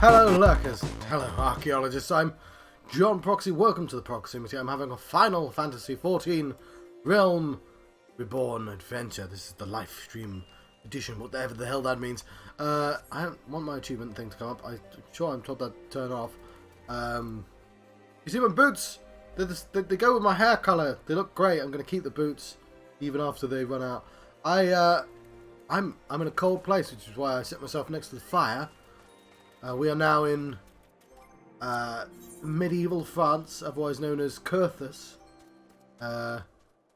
Hello lurkers, hello archaeologists, I'm John Proxy, welcome to the Proximity. I'm having a Final Fantasy XIV Realm Reborn adventure. This is the live stream edition, whatever the hell that means. I don't want my achievement thing to come up. I'm sure I'm told that to turn off. You see my boots? They go with my hair colour. They look great. I'm going to keep the boots even after they run out. I'm in a cold place, which is why I set myself next to the fire. We are now in medieval France, otherwise known as Coerthas. We're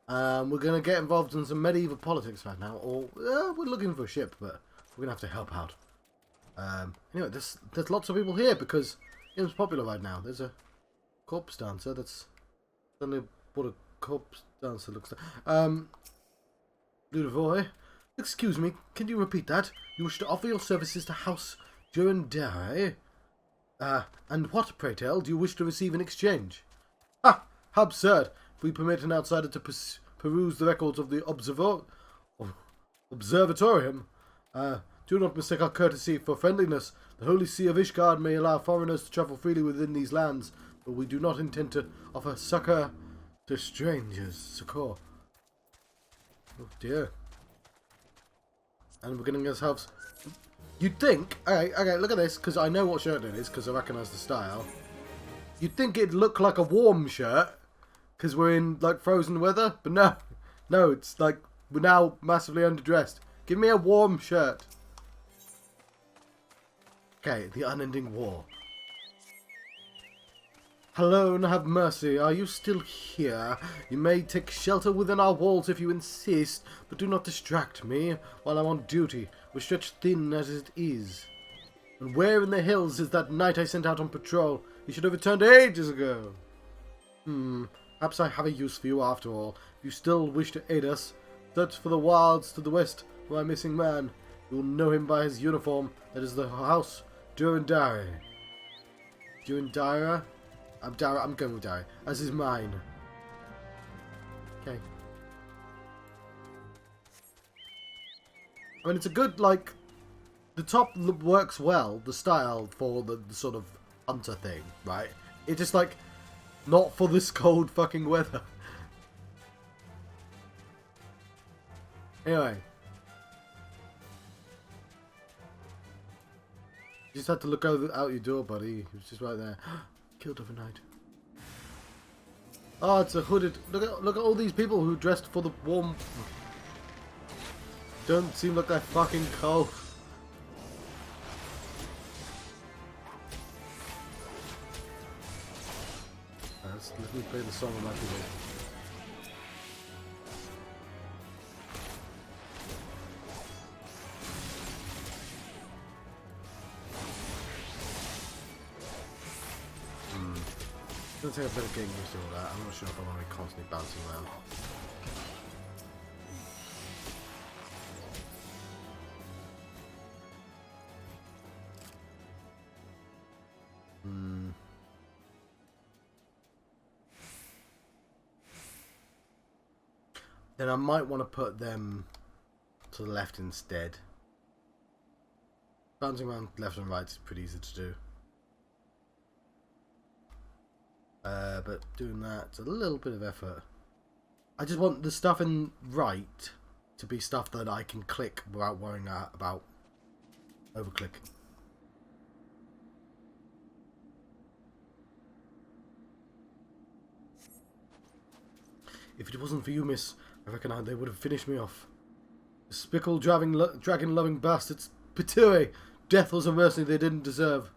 going to get involved in some medieval politics right now. Or we're looking for a ship, but we're going to have to help out. Anyway, there's lots of people here because it's popular right now. There's a corpse dancer. That's suddenly what a corpse dancer looks like. Ludovoy, excuse me, can you repeat that? You wish to offer your services to House Durandare? And what, pray tell, do you wish to receive in exchange? Ah, how absurd! If we permit an outsider to peruse the records of the observatorium, do not mistake our courtesy for friendliness. The Holy See of Ishgard may allow foreigners to travel freely within these lands, but we do not intend to offer succor to strangers. Succor. Oh dear. And we're getting ourselves... You'd think... Okay, look at this, because I know what shirt it is, because I recognise the style. You'd think it'd look like a warm shirt, because we're in, like, frozen weather, but no. No, it's like, we're now massively underdressed. Give me a warm shirt. Okay, the unending war. Hello and have mercy, are you still here? You may take shelter within our walls if you insist, but do not distract me while I'm on duty. We're stretched thin as it is. And where in the hills is that knight I sent out on patrol? He should have returned ages ago. Perhaps I have a use for you after all. If you still wish to aid us, search for the wilds to the west for my missing man. You will know him by his uniform. That is the House Durandare. Durandare? I'm going with Dari, as is mine. Okay. I mean, it's a good, like, the top works well, the style for the sort of hunter thing, right? It's just, like, not for this cold fucking weather. Anyway. You just had to look out your door, buddy. It was just right there. Killed overnight. Oh, it's a hooded. Look at all these people who dressed for the warm. Don't seem like they're fucking cold. Let me play the song on my keyboard. It's going to take a bit of getting used to all that. I'm not sure if I want to be constantly bouncing around. Then I might want to put them to the left instead. Bouncing around left and right is pretty easy to do. But doing that's a little bit of effort. I just want the stuff in right to be stuff that I can click without worrying about overclick. If it wasn't for you, miss, I reckon they would have finished me off. The spickled dragon-loving bastards. Pitue! Death was a mercy they didn't deserve.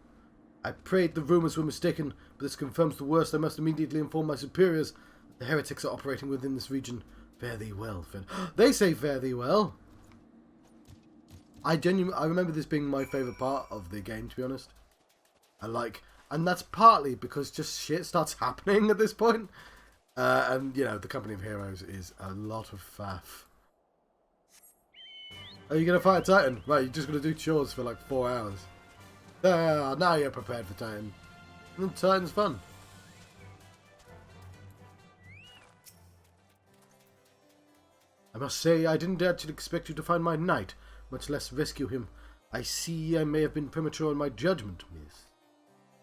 I prayed the rumours were mistaken, but this confirms the worst. I must immediately inform my superiors that the heretics are operating within this region. Fare thee well, Finn. They say fare thee well. I remember this being my favourite part of the game, to be honest. And that's partly because just shit starts happening at this point. And, you know, the Company of Heroes is a lot of faff. Are you going to fight a Titan? Right, you're just going to do chores for like 4 hours. Now you're prepared for Titan. And Titan's fun. I must say, I didn't actually expect you to find my knight, much less rescue him. I see I may have been premature in my judgment, miss.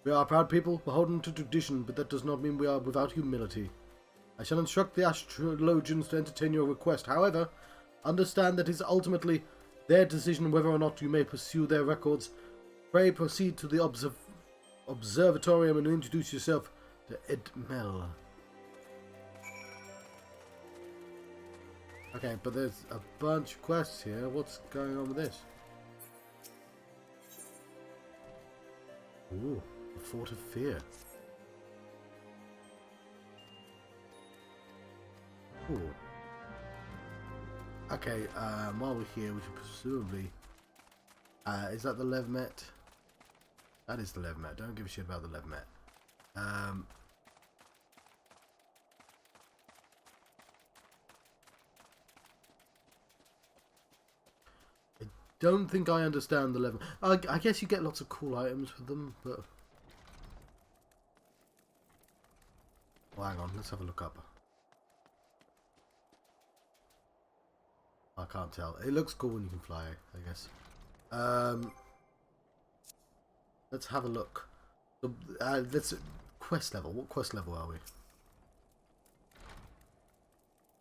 We are a proud people, beholden to tradition, but that does not mean we are without humility. I shall instruct the astrologians to entertain your request. However, understand that it is ultimately their decision whether or not you may pursue their records. Pray proceed to the observatorium and introduce yourself to Edmel. Okay, but there's a bunch of quests here. What's going on with this? Ooh, the Fort of Fear. Ooh. Okay, while we're here, we should presumably... is that the Levmet? That is the Levmet. Don't give a shit about the Levmet. I don't think I understand the Levmet. I guess you get lots of cool items for them, but... Well, hang on, let's have a look up. I can't tell. It looks cool when you can fly, I guess. Let's have a look. Let's quest level. What quest level are we?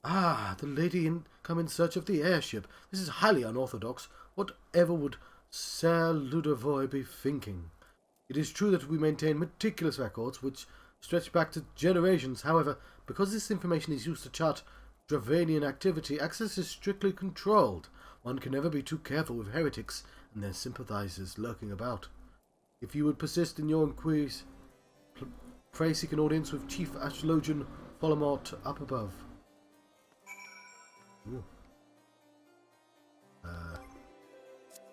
Ah, the lady come in search of the airship. This is highly unorthodox. Whatever would Sir Ludovoy be thinking? It is true that we maintain meticulous records which stretch back to generations. However, because this information is used to chart Dravanian activity, access is strictly controlled. One can never be too careful with heretics and their sympathizers lurking about. If you would persist in your inquiries, pray seek an audience with Chief Astrologian Folomort up above. Ooh.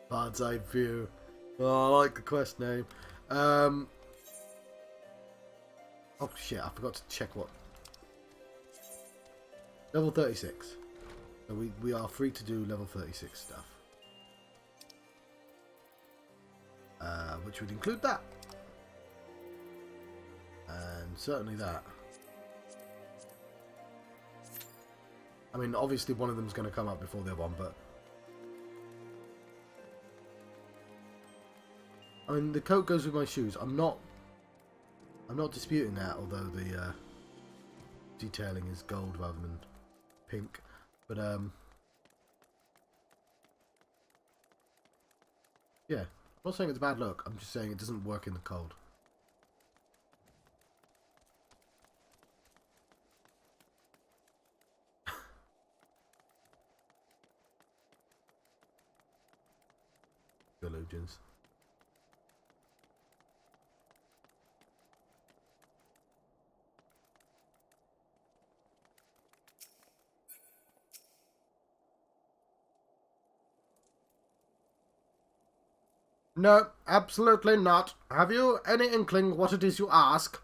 Bard's Eye View. Oh, I like the quest name. Oh shit, I forgot to check what. Level 36. So we are free to do level 36 stuff. Which would include that. And certainly that. I mean, obviously one of them is going to come up before the other one, but... I mean, the coat goes with my shoes. I'm not disputing that, although the detailing is gold rather than pink. But, yeah. I'm not saying it's a bad look. I'm just saying it doesn't work in the cold. Theologians. No, absolutely not. Have you any inkling what it is you ask?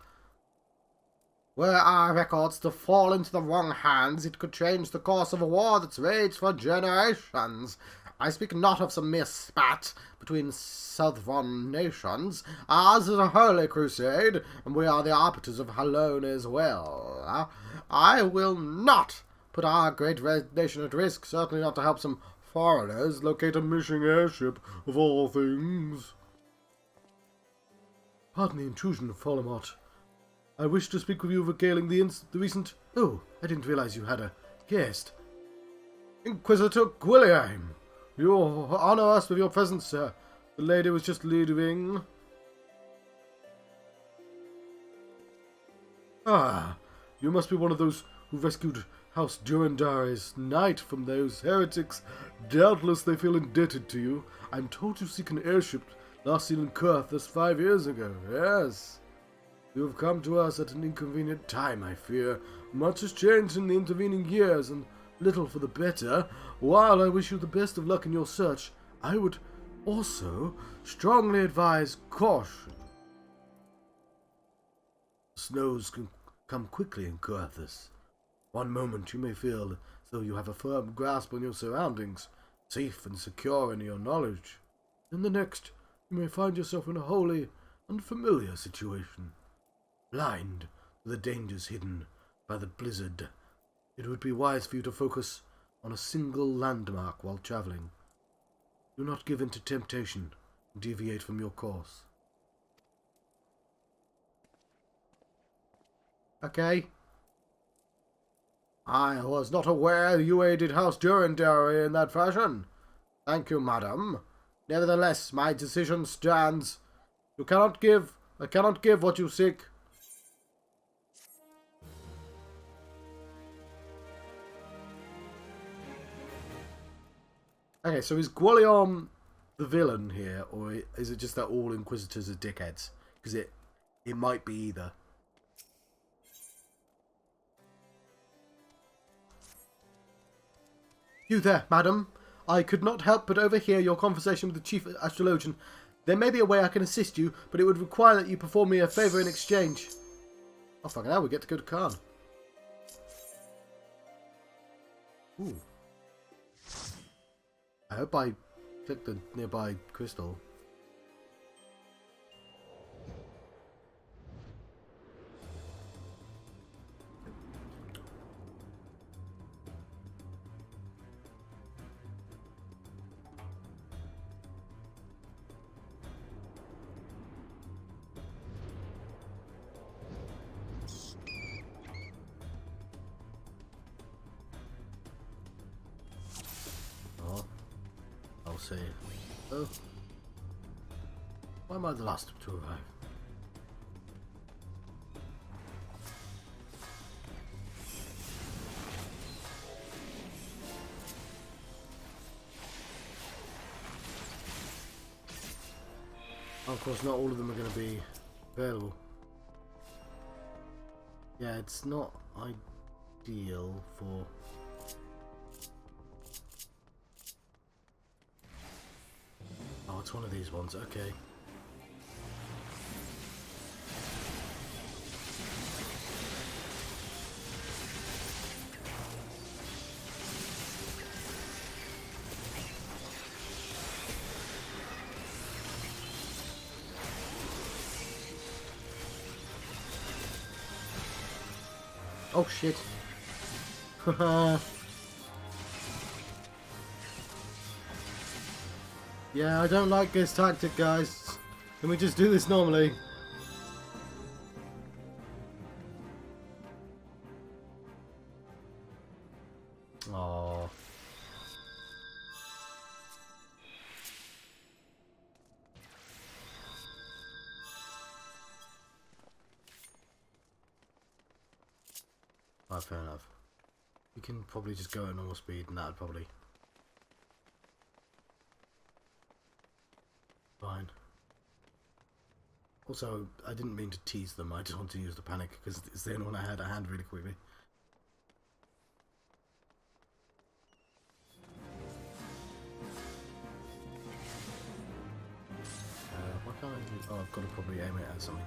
Were our records to fall into the wrong hands, it could change the course of a war that's raged for generations. I speak not of some mere spat between southern nations. Ours is a holy crusade, and we are the arbiters of Highlands well. I will not put our great nation at risk, certainly not to help some foreigners locate a missing airship, of all things. Pardon the intrusion, Folomort. I wish to speak with you regarding the recent... Oh, I didn't realize you had a guest. Inquisitor Gwilliam, you honor us with your presence, sir. The lady was just leaving. Ah, you must be one of those who rescued House Durandari's knight from those heretics. Doubtless they feel indebted to you. I'm told you seek an airship last seen in Coerthas 5 years ago. Yes. You have come to us at an inconvenient time, I fear. Much has changed in the intervening years, and little for the better. While I wish you the best of luck in your search, I would also strongly advise caution. The snows can come quickly in Coerthas. One moment you may feel as though you have a firm grasp on your surroundings, safe and secure in your knowledge. Then the next, you may find yourself in a wholly unfamiliar situation. Blind to the dangers hidden by the blizzard, it would be wise for you to focus on a single landmark while traveling. Do not give in to temptation and deviate from your course. Okay. I was not aware you aided House Durandary in that fashion. Thank you, madam. Nevertheless, my decision stands. I cannot give what you seek. Okay, so is Gwalion the villain here, or is it just that all Inquisitors are dickheads? Because it might be either. You there, madam? I could not help but overhear your conversation with the chief astrologian. There may be a way I can assist you, but it would require that you perform me a favour in exchange. Oh, fucking hell, we get to go to Khan. Ooh. I hope I click the nearby crystal. I'll see. Oh. Why am I the last to arrive? Of course, not all of them are going to be available. Yeah, it's not ideal for... Oh, it's one of these ones, okay. Oh shit. Yeah, I don't like this tactic, guys. Can we just do this normally? Oh. Oh, fair enough. You can probably just go at normal speed and that would probably... Fine. Also, I didn't mean to tease them, I just want to use the panic because it's the only one I had at hand really quickly. Why can't I do... Oh, I've got to probably aim it at something.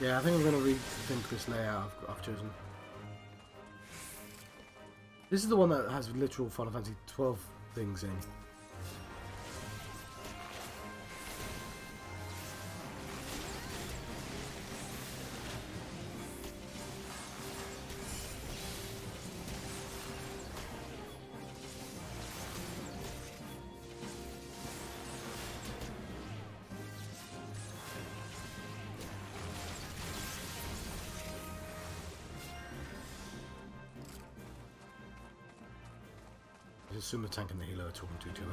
Yeah, I think I'm going to rethink this layout I've chosen. This is the one that has literal Final Fantasy 12 things in. I assume the tank and the healer are talking to each other.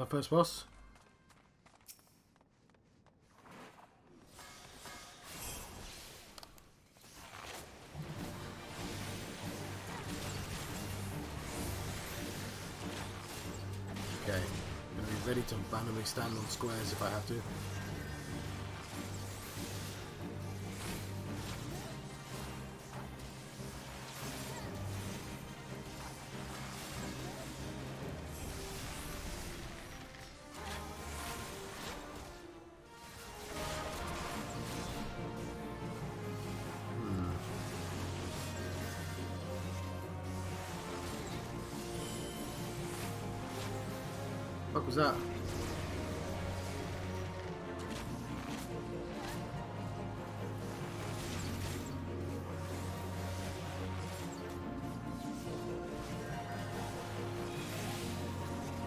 that our first boss? Okay, I'm gonna be ready to randomly stand on squares if I have to. What was that?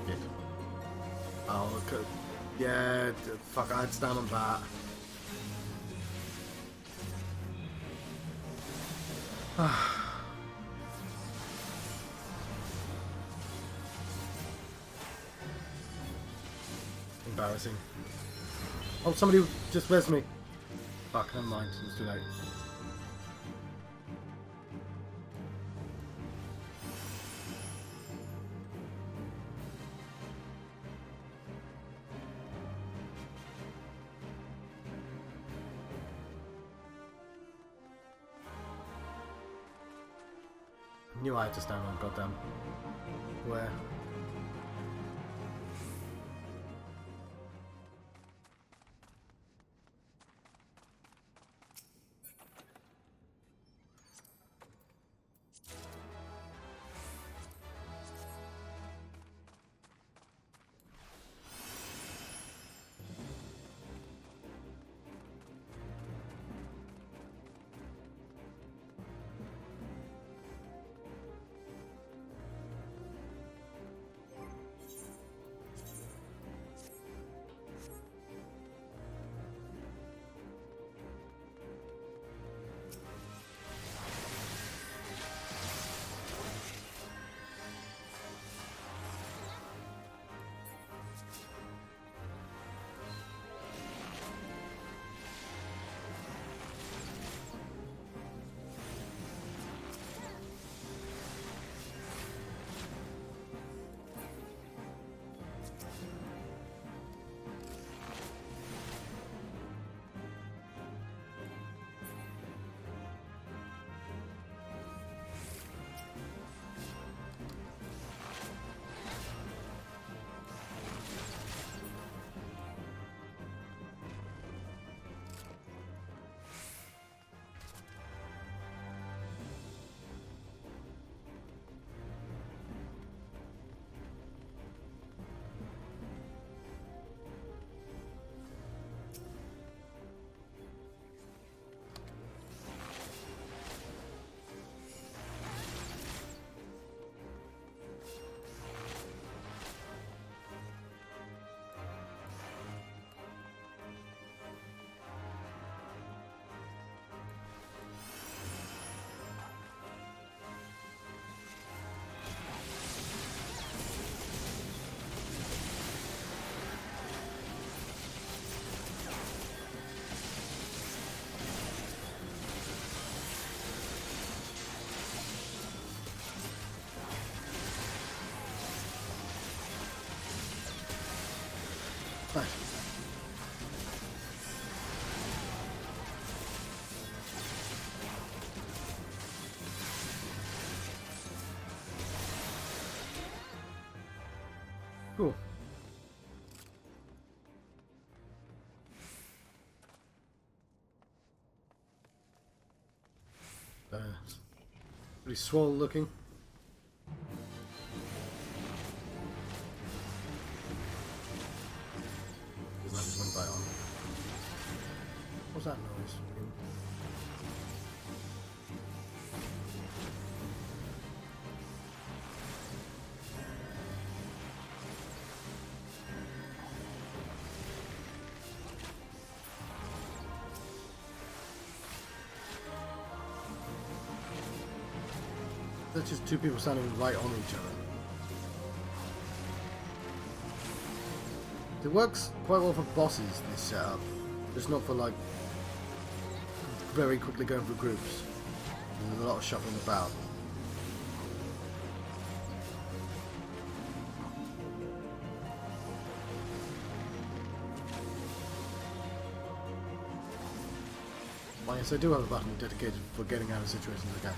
Shit. Oh, okay. Yeah, fuck, I'd stand on that. Embarrassing. Oh, somebody just res me. Fuck, never mind. It's too late. Knew I had to stand on, goddamn. Where? Right. Cool. Pretty swole looking. That just went right on. What's that noise? That's just two people standing right on each other. It works quite well for bosses, this setup. Just not for, like, very quickly going through groups. There's a lot of shuffling about. Well, yes, I do have a button dedicated for getting out of situations again.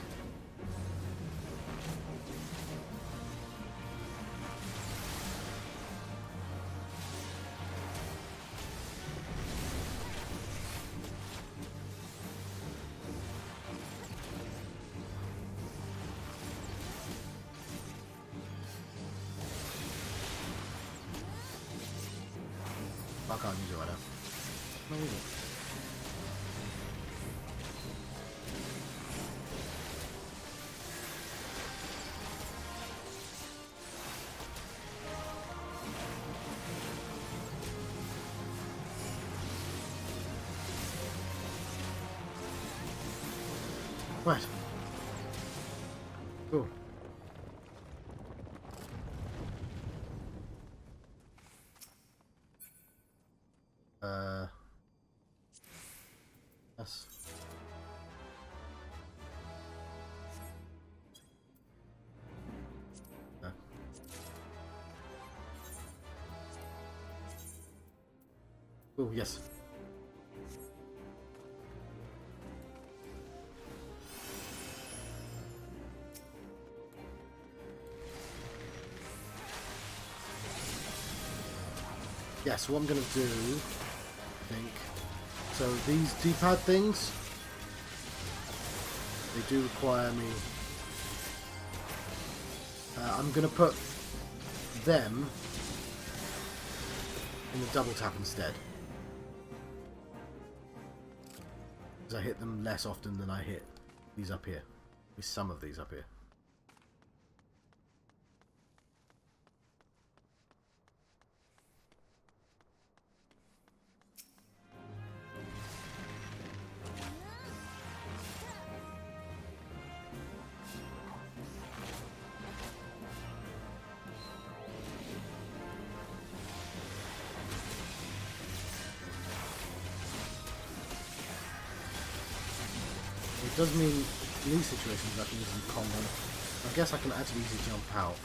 I can't use it right now. No, use it. Right. Cool. Yes. No. Oh, yes. Yes, what I'm going to do, I think, so these D-pad things, they do require me, I'm going to put them in the double tap instead, because I hit them less often than I hit these up here, with some of these up here. It does mean in these situations I can use them combo. I guess I can actually easily jump out.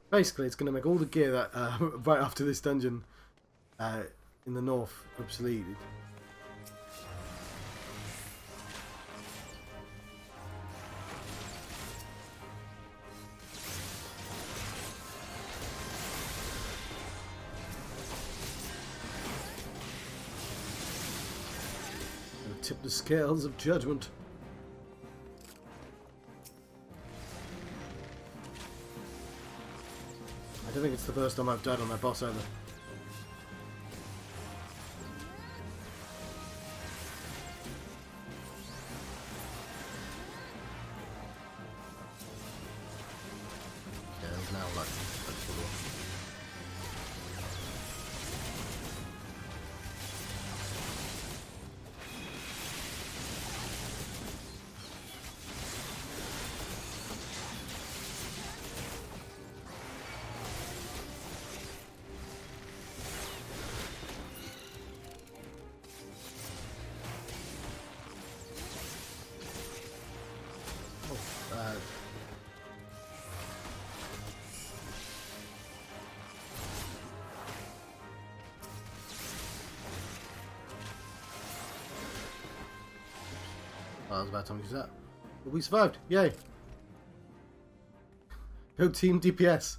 Basically, it's going to make all the gear that right after this dungeon in the north obsolete. Tip the scales of judgment. I don't think it's the first time I've died on that boss either. Yeah, there's now like that was about time to use that. But we survived! Yay! Go team DPS!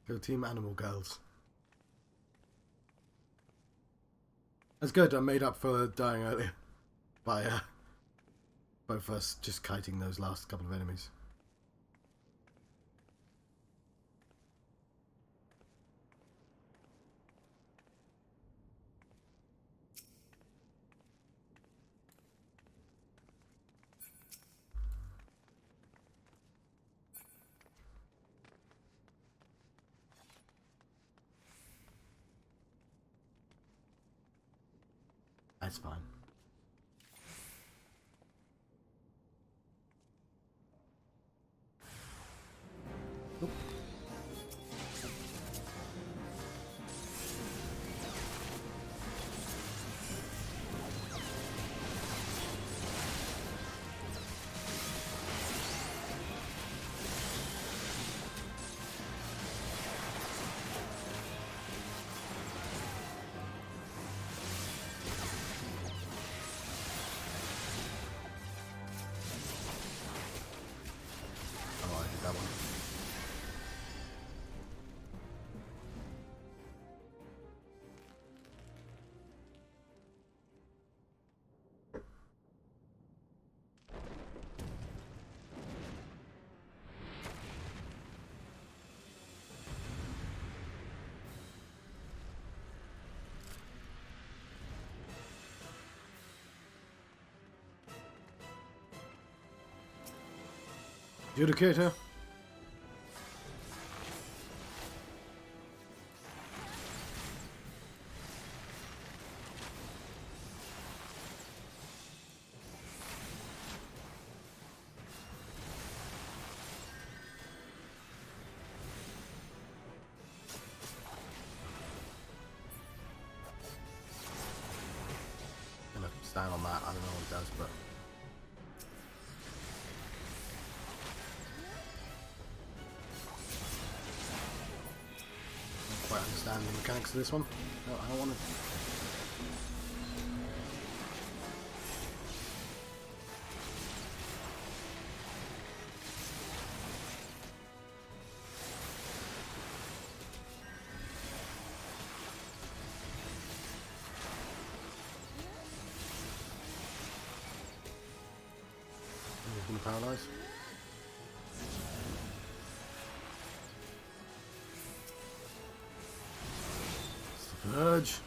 Go team animal girls. That's good, I made up for dying earlier by both of us just kiting those last couple of enemies. That's fine. Oop. Oh, I did that one. Judicator. Gonna stand on that. I don't know what it does, but. Quite understand the mechanics of this one. No, I don't want to. He's going to paralyze. Verge.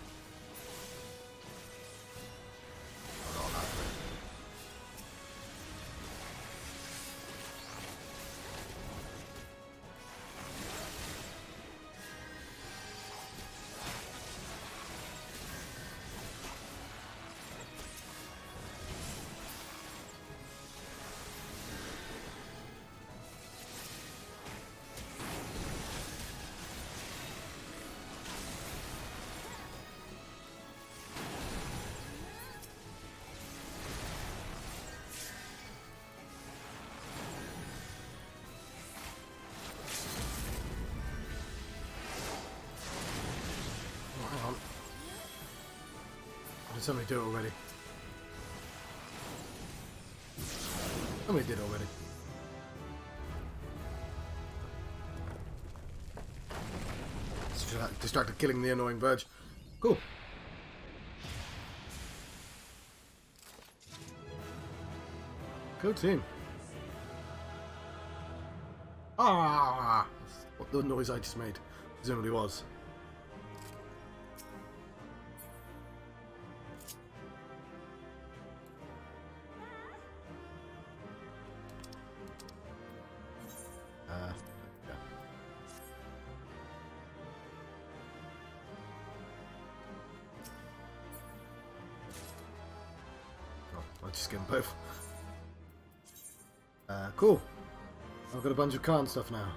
Did somebody do it already? Somebody did already. Distracted killing the annoying Verge. Cool. Good team. Ah! What the noise I just made. Presumably was. Yeah. Oh, I'll just get them both. Cool. I've got a bunch of Khan stuff now.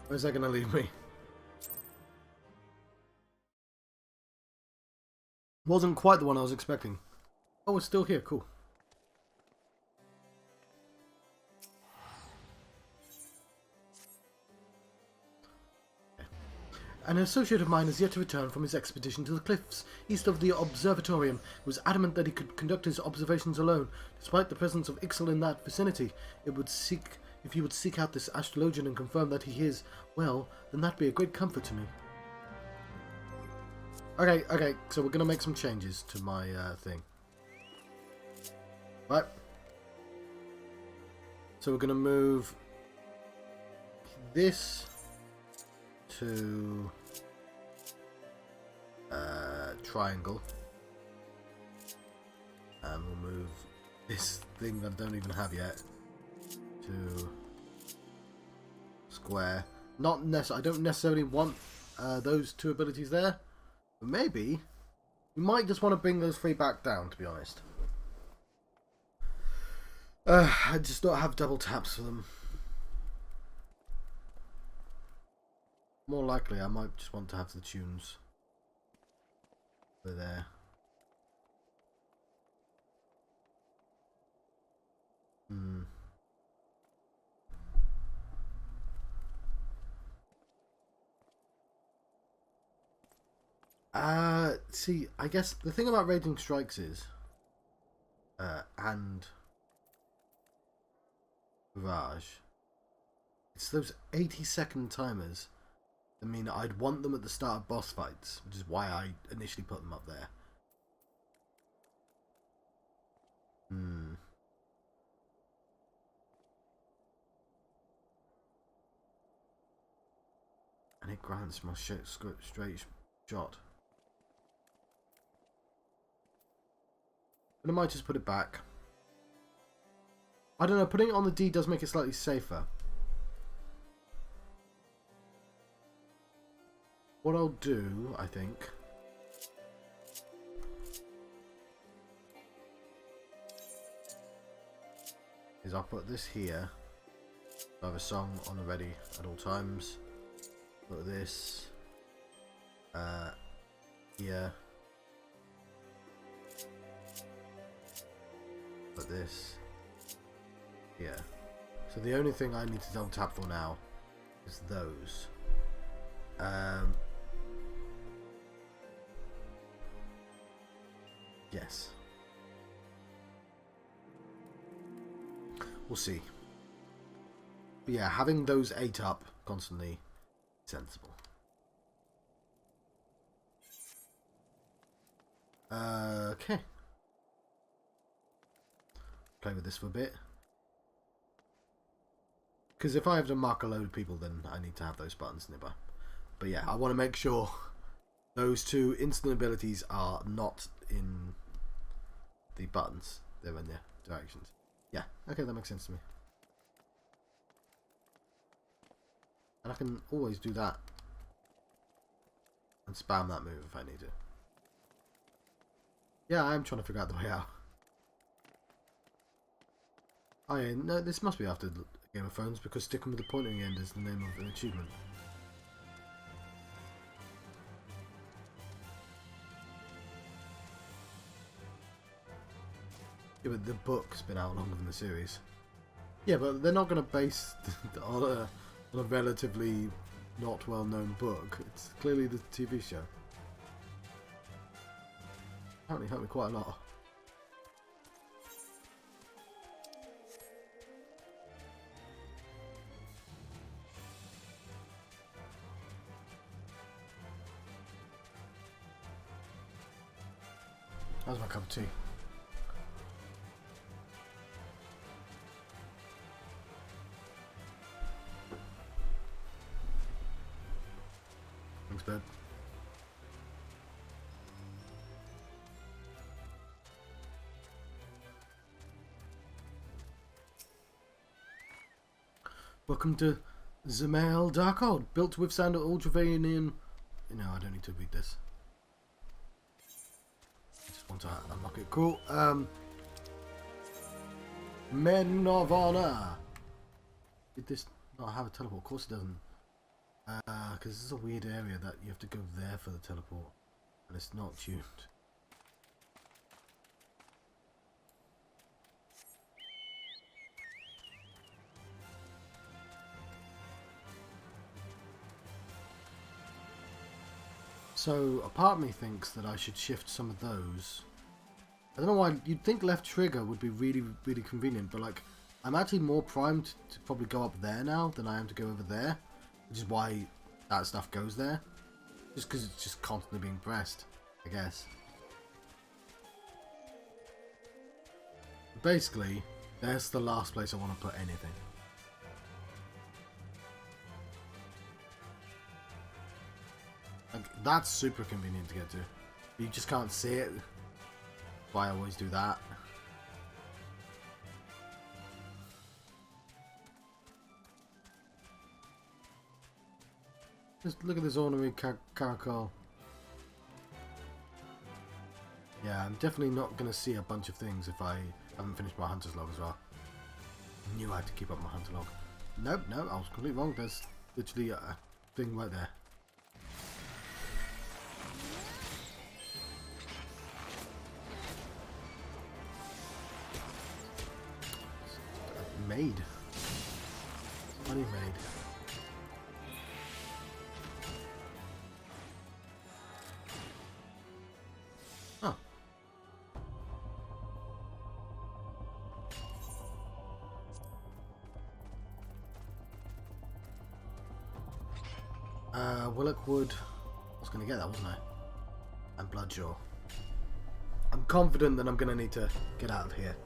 Where's that going to leave me? Wasn't quite the one I was expecting. Oh, it's still here. Cool. An associate of mine has yet to return from his expedition to the cliffs east of the observatorium. He was adamant that he could conduct his observations alone. Despite the presence of Ixal in that vicinity, if he would seek out this astrologian and confirm that he is, well, then that'd be a great comfort to me. Okay, so we're going to make some changes to my thing. Right. So we're going to move this to triangle, and we'll move this thing that I don't even have yet to square. I don't necessarily want those two abilities there, but maybe You might just want to bring those 3 back down, to be honest. I just don't have double taps for them. More likely, I might just want to have the tunes over there. See, I guess the thing about Raging Strikes is, and Barrage, it's those 80-second timers. I mean, I'd want them at the start of boss fights, which is why I initially put them up there. And it grants my straight shot. But I might just put it back. I don't know, putting it on the D does make it slightly safer. What I'll do, I think, is I'll put this here. I have a song on already at all times. Put this here. Put this here. So the only thing I need to double tap for now is those. Yes. We'll see. But yeah, having those 8 up constantly, sensible. Okay. Play with this for a bit. Because if I have to mark a load of people, then I need to have those buttons nearby. But yeah, I want to make sure those 2 instant abilities are not in the buttons. They're in the directions. Yeah, okay, that makes sense to me. And I can always do that. And spam that move if I need to. Yeah, I am trying to figure out the way out. Oh yeah, no, this must be after Game of Thrones, because sticking with the pointing end is the name of an achievement. Yeah, but the book's been out longer than the series. Yeah, but they're not going to base on a relatively not well-known book. It's clearly the TV show. Apparently helped me quite a lot. That was my cup of tea. Thanks, babe. Welcome to Zemael Darkhold, built to withstand Ultravanian. No, I don't need to read this. I just want to unlock it. Cool. Men of Honor. Did this not have a teleport? Of course it doesn't. Because this is a weird area that you have to go there for the teleport, and it's not tuned. So a part of me thinks that I should shift some of those. I don't know why. You'd think left trigger would be really, really convenient, but like I'm actually more primed to probably go up there now than I am to go over there, which is why that stuff goes there. Just because it's just constantly being pressed, I guess. Basically, that's the last place I want to put anything. Like, that's super convenient to get to. You just can't see it. That's why I always do that. Just look at this ornery caracal. Yeah, I'm definitely not going to see a bunch of things if I haven't finished my hunter's log as well. I knew I had to keep up my hunter log. Nope, no, I was completely wrong. There's literally a thing right there. Maid. Funny maid. Oh. Willock wood. I was going to get that, wasn't I? And Bloodjaw. I'm confident that I'm going to need to get out of here.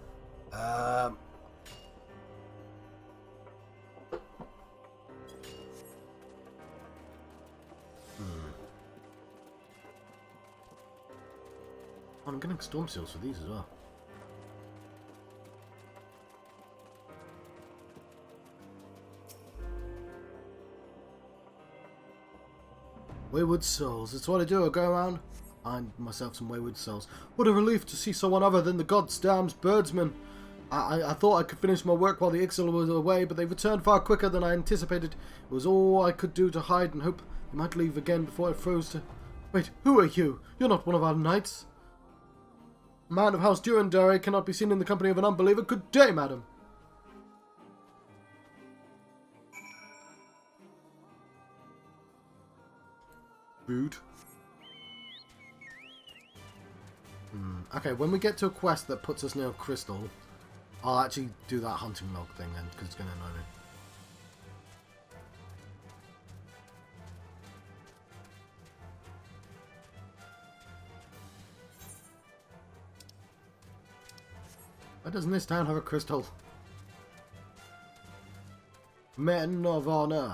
I'm getting storm seals for these as well. Wayward souls. That's what I do. I go around, find myself some wayward souls. What a relief to see someone other than the goddamn birdsmen. I thought I could finish my work while the XIV was away, but they returned far quicker than I anticipated. It was all I could do to hide and hope they might leave again before I froze to... Wait, who are you? You're not one of our knights. A man of House Durandare cannot be seen in the company of an unbeliever. Good day, madam. Rude. Okay, when we get to a quest that puts us near a crystal, I'll actually do that hunting log thing then, because it's going to annoy me. Why doesn't this town have a crystal? Men of honor.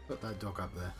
Put that dog up there.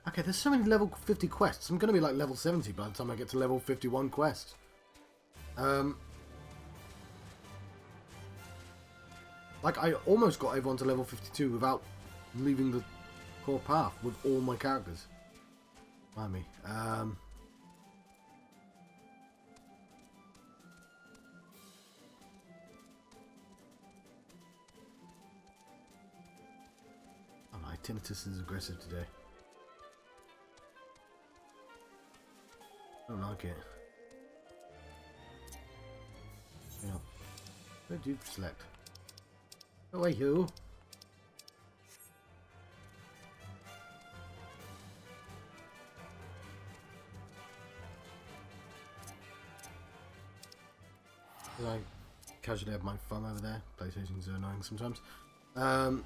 Okay, there's so many level 50 quests. I'm going to be like level 70 by the time I get to level 51 quests. Like, I almost got everyone to level 52 without leaving the core path with all my characters. Mind me. Oh, my tinnitus is aggressive today. I don't like it. Yeah. Where do you select? Oh, hey, you. I casually have my fun over there. PlayStation's annoying sometimes. The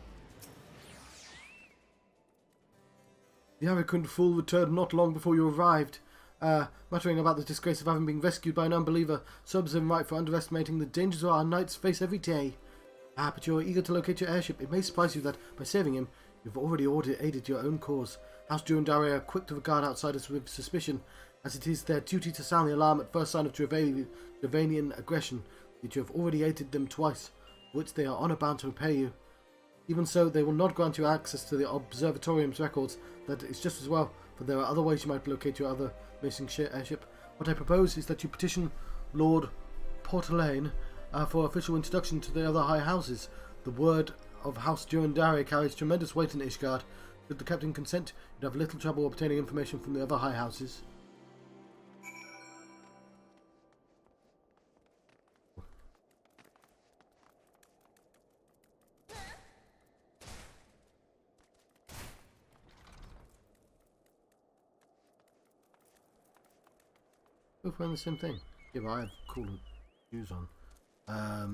arrogant fool returned not long before you arrived. Muttering about the disgrace of having been rescued by an unbeliever, serves him right for underestimating the dangers our knights face every day. But you're eager to locate your airship. It may surprise you that, by saving him, you've already aided your own cause. House Durandare are quick to regard outsiders with suspicion, as it is their duty to sound the alarm at first sign of Dravanian aggression, yet you have already aided them twice, for which they are honour bound to repay you. Even so, they will not grant you access to the Observatorium's records. That is just as well, for there are other ways you might locate your other missing airship. What I propose is that you petition Lord Portelaine for official introduction to the other high houses. The word of House Durandare carries tremendous weight in Ishgard. Should the captain consent, you'd have little trouble obtaining information from the other high houses. Both wearing the same thing. Yeah, but I have cooler shoes on. I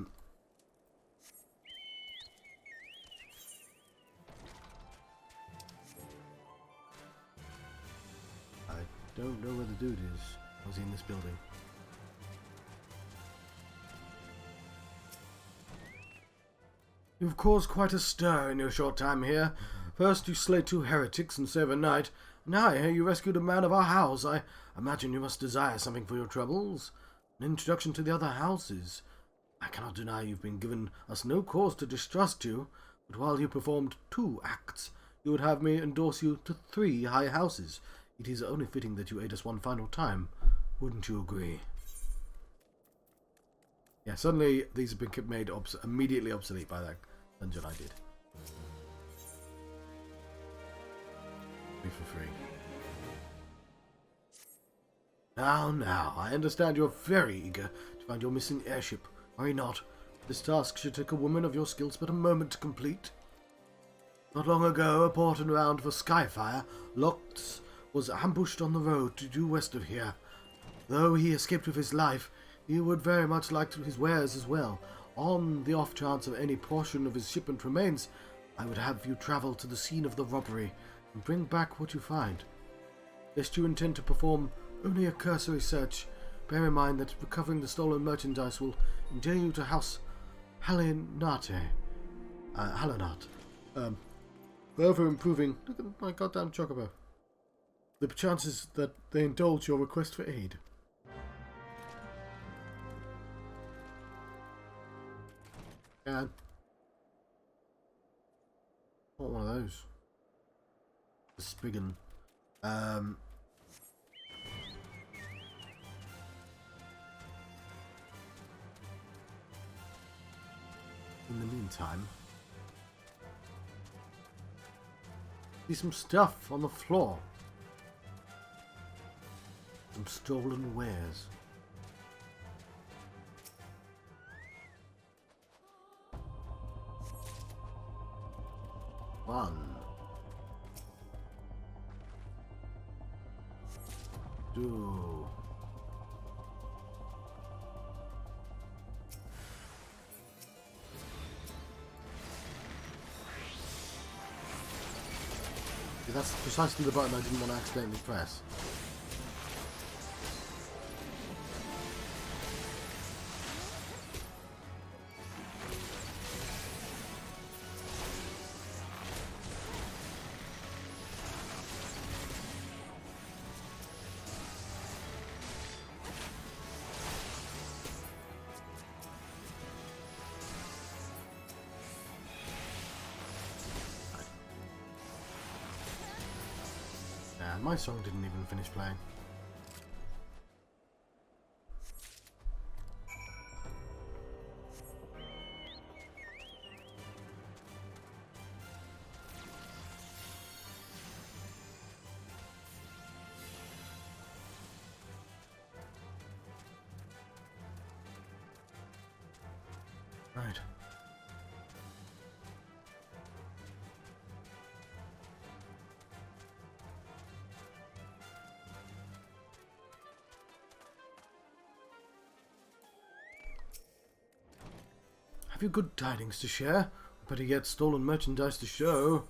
don't know where the dude is. Was he in this building? You've caused quite a stir in your short time here. First you slayed 2 heretics and saved a knight. Now I hear you rescued a man of our house. I imagine you must desire something for your troubles. An introduction to the other houses. I cannot deny you've been given us no cause to distrust you, but while you performed 2 acts, you would have me endorse you to 3 high houses. It is only fitting that you aid us one final time. Wouldn't you agree? Yeah, suddenly these have been made immediately obsolete by that dungeon I did. For free. Now, I understand you're very eager to find your missing airship. Are you not? This task should take a woman of your skills but a moment to complete. Not long ago, a port and round for Skyfire, Locks was ambushed on the road due west of here. Though he escaped with his life, he would very much like his wares as well. On the off chance of any portion of his shipment remains, I would have you travel to the scene of the robbery and bring back what you find. Lest you intend to perform only a cursory search, bear in mind that recovering the stolen merchandise will endear you to House Hallanat. Further improving... Look at my goddamn chocobo. The chances that they indulge your request for aid. And... What one of those? The Spigon. In the meantime, see some stuff on the floor. Some stolen wares. One. 2. That's precisely the button I didn't want to accidentally press. My song didn't even finish playing. Right. Have you good tidings to share? Better yet, stolen merchandise to show.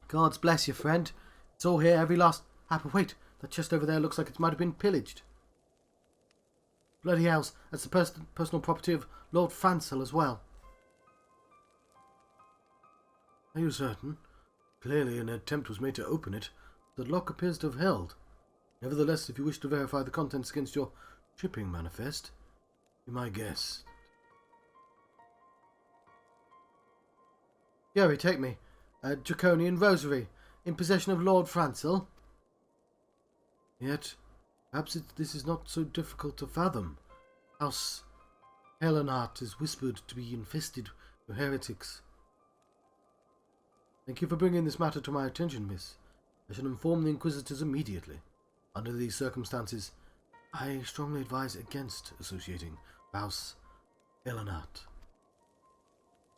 Gods bless you, friend. It's all here, every last... Ah, but wait, that chest over there looks like it might have been pillaged. Bloody hells, that's the personal property of Lord Francel as well. Are you certain? Clearly an attempt was made to open it. The lock appears to have held. Nevertheless, if you wish to verify the contents against your shipping manifest, be my guest. Yuri, take me. A draconian rosary, in possession of Lord Francel. Yet, perhaps this is not so difficult to fathom. House Hallanat is whispered to be infested with heretics. Thank you for bringing this matter to my attention, miss. I shall inform the Inquisitors immediately. Under these circumstances, I strongly advise against associating House Hallanat.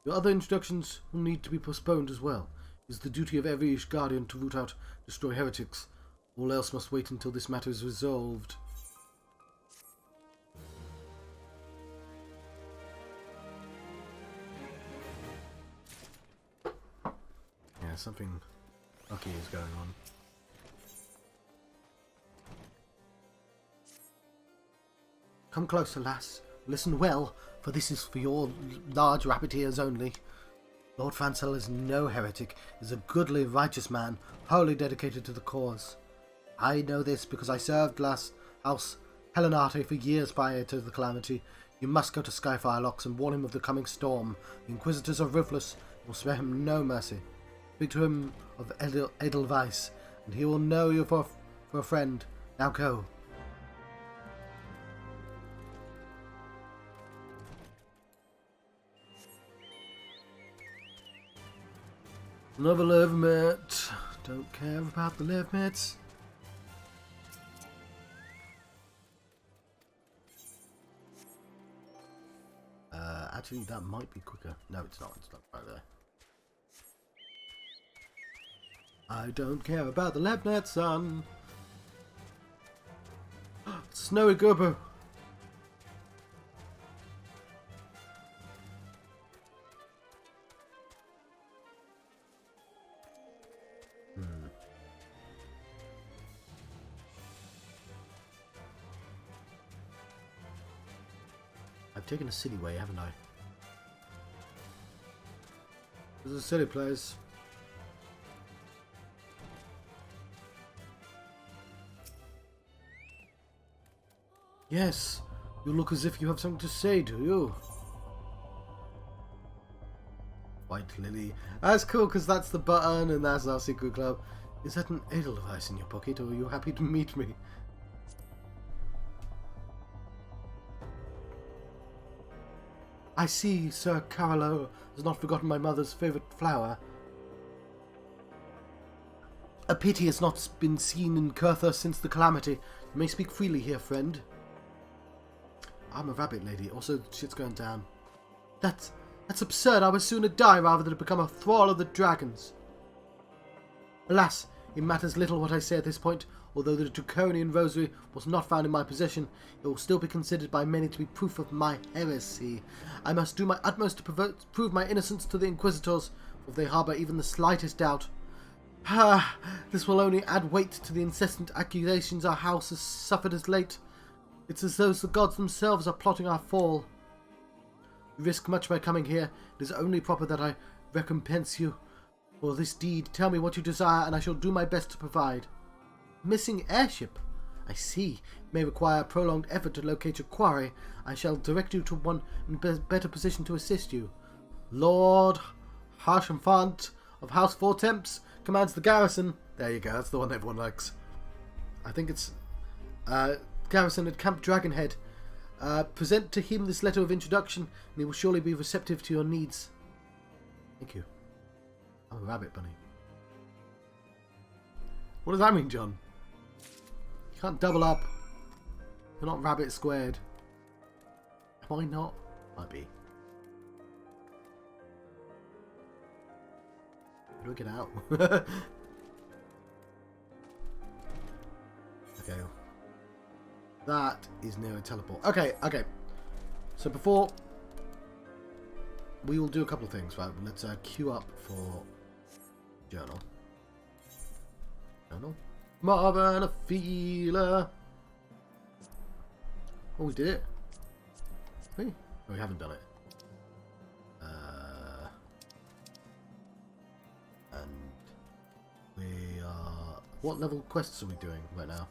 Your other introductions will need to be postponed as well. It is the duty of every Ishgardian to root out, destroy heretics. All else must wait until this matter is resolved. Yeah, something lucky is going on. Come closer, lass. Listen well, for this is for your large rabbit ears only. Lord Fansel is no heretic, is a goodly, righteous man, wholly dedicated to the cause. I know this because I served House Helenate for years prior to the calamity. You must go to Skyfire Locks and warn him of the coming storm. The Inquisitors are ruthless and will spare him no mercy. Speak to him of Edelweiss, and he will know you for a friend. Now go. Another limit. Don't care about the limits. Actually, that might be quicker. No, it's not. It's not right there. I don't care about the limits, son. Snowy Gubbo. I've taken a silly way, haven't I? This is a silly place. Yes, you look as if you have something to say, do you? White Lily. That's cool, because that's the button and that's our secret club. Is that an Edelweiss in your pocket, or are you happy to meet me? I see Sir Carolo has not forgotten my mother's favourite flower. A pity has not been seen in Coerthas since the calamity. You may speak freely here, friend. I'm a rabbit lady. Also, shit's going down. That's absurd. I would sooner die rather than become a thrall of the dragons. Alas, it matters little what I say at this point. Although the Draconian rosary was not found in my possession, it will still be considered by many to be proof of my heresy. I must do my utmost to prove my innocence to the Inquisitors, if they harbour even the slightest doubt. This will only add weight to the incessant accusations our house has suffered as late. It's as though the gods themselves are plotting our fall. You risk much by coming here. It is only proper that I recompense you for this deed. Tell me what you desire, and I shall do my best to provide. Missing airship? I see. It may require a prolonged effort to locate your quarry. I shall direct you to one in better position to assist you. Lord Harshamfant of House Four Temps commands the garrison. There you go, that's the one everyone likes. I think it's garrison at Camp Dragonhead. Present to him this letter of introduction, and he will surely be receptive to your needs. Thank you. I'm a rabbit bunny. What does that mean, John? You can't double up. You're not rabbit squared. Am I not? Might be. How do I get out? Okay. That is near a teleport. Okay, okay. So before... we will do a couple of things, right? Let's queue up for journal. Journal? Marvin, a feeler. Oh, we did it. Hey? Oh, we haven't done it. And we are... what level quests are we doing right now?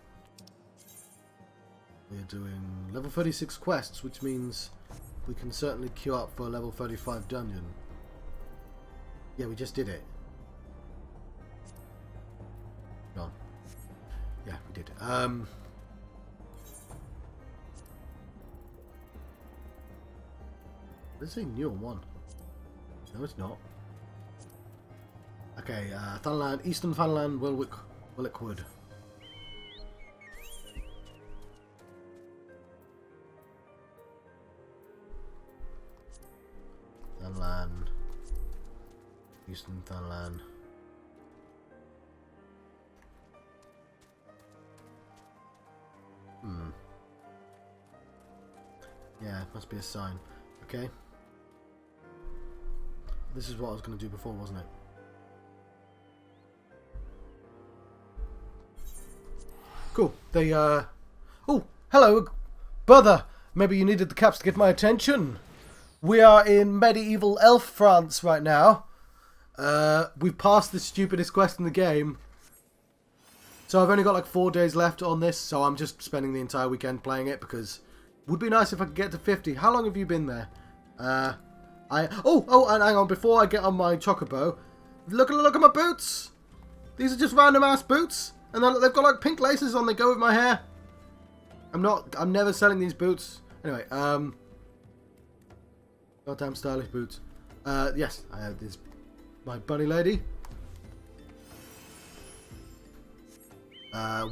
We're doing level 36 quests, which means we can certainly queue up for a level 35 dungeon. Yeah, we just did it. Go on. Yeah, we did. Let's say new one. No, it's not. Okay, Thunland, Eastern Thunland, Willickwood. Thunland, Eastern Thunland. Yeah, must be a sign. Okay. This is what I was going to do before, wasn't it? Cool. They, oh, hello, brother. maybe you needed the caps to get my attention. We are in medieval elf France right now. We've passed the stupidest quest in the game. So I've only got like 4 days left on this, so I'm just spending the entire weekend playing it because it would be nice if I could get to 50. How long have you been there? And hang on, before I get on my chocobo, look at my boots. These are just random ass boots, and they've got like pink laces on. They go with my hair. I'm never selling these boots. Anyway, goddamn stylish boots. Yes, I have this. My bunny lady. I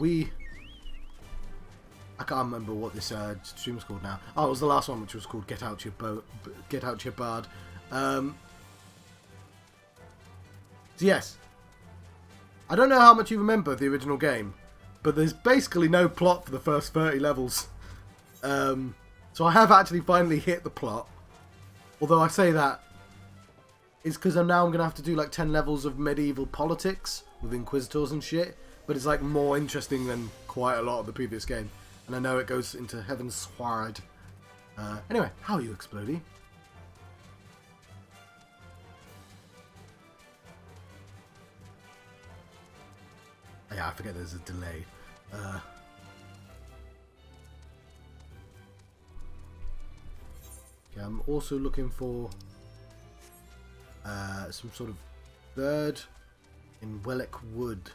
can't remember what this stream's called now. Oh, it was the last one, which was called Get Out Your Bard. So yes, I don't know how much you remember of the original game, but there's basically no plot for the first 30 levels. So I have actually finally hit the plot. Although I say that it's because I'm going to have to do like 10 levels of medieval politics with inquisitors and shit. But it's like more interesting than quite a lot of the previous game. And I know it goes into Heaven's Sword. Anyway, how are you, Explodey? Yeah, I forget there's a delay. Okay, I'm also looking for some sort of bird in Wellick Wood.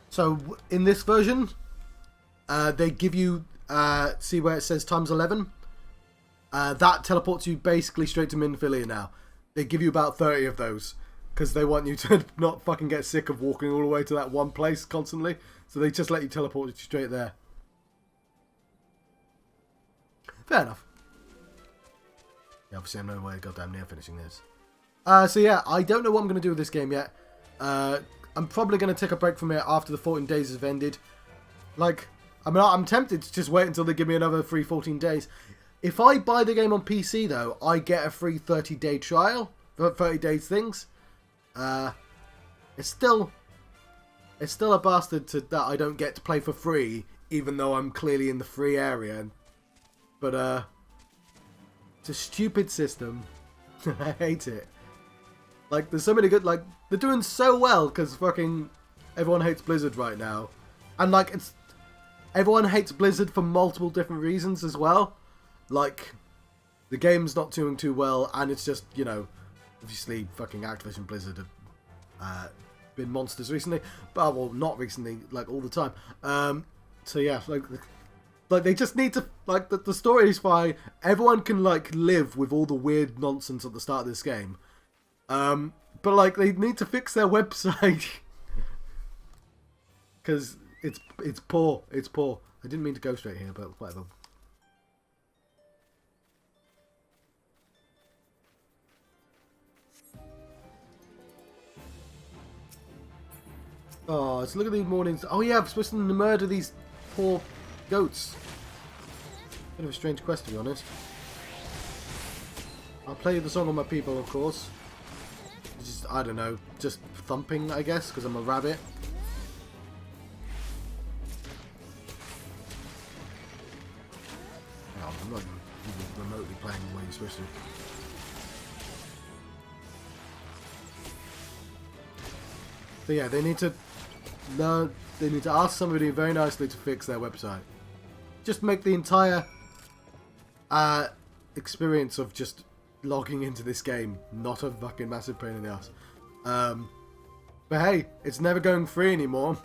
So in this version, they give you, see where it says times 11? That teleports you basically straight to Minfilia now. They give you about 30 of those because they want you to not fucking get sick of walking all the way to that one place constantly. So they just let you teleport you straight there. Fair enough. Yeah, obviously I'm nowhere goddamn near finishing this. So yeah, I don't know what I'm going to do with this game yet. I'm probably going to take a break from it after the 14 days have ended. Like, I'm tempted to just wait until they give me another free 14 days. If I buy the game on PC, though, I get a free 30-day trial. 30 days things. It's still a bastard that I don't get to play for free, even though I'm clearly in the free area. But, it's a stupid system. I hate it. Like, there's so many good, like, they're doing so well because fucking everyone hates Blizzard right now. And, like, everyone hates Blizzard for multiple different reasons as well. Like, the game's not doing too well, and it's just, you know, obviously fucking Activision Blizzard have been monsters recently. But, well, not recently, like, all the time. So, yeah, like they just need to, like, the story is fine. Everyone can, like, live with all the weird nonsense at the start of this game. But like they need to fix their website because it's poor. It's poor. I didn't mean to go straight here, but whatever. Oh, let's look at these mornings. Oh yeah, I'm supposed to murder these poor goats. Bit of a strange quest, to be honest. I'll play the song on my people, of course. Just, I don't know, just thumping, I guess, because I'm a rabbit. Oh, I'm not even remotely playing the way you're supposed to. So yeah, they need to learn. They need to ask somebody very nicely to fix their website. Just make the entire experience of just logging into this game not a fucking massive pain in the ass. But hey, it's never going free anymore.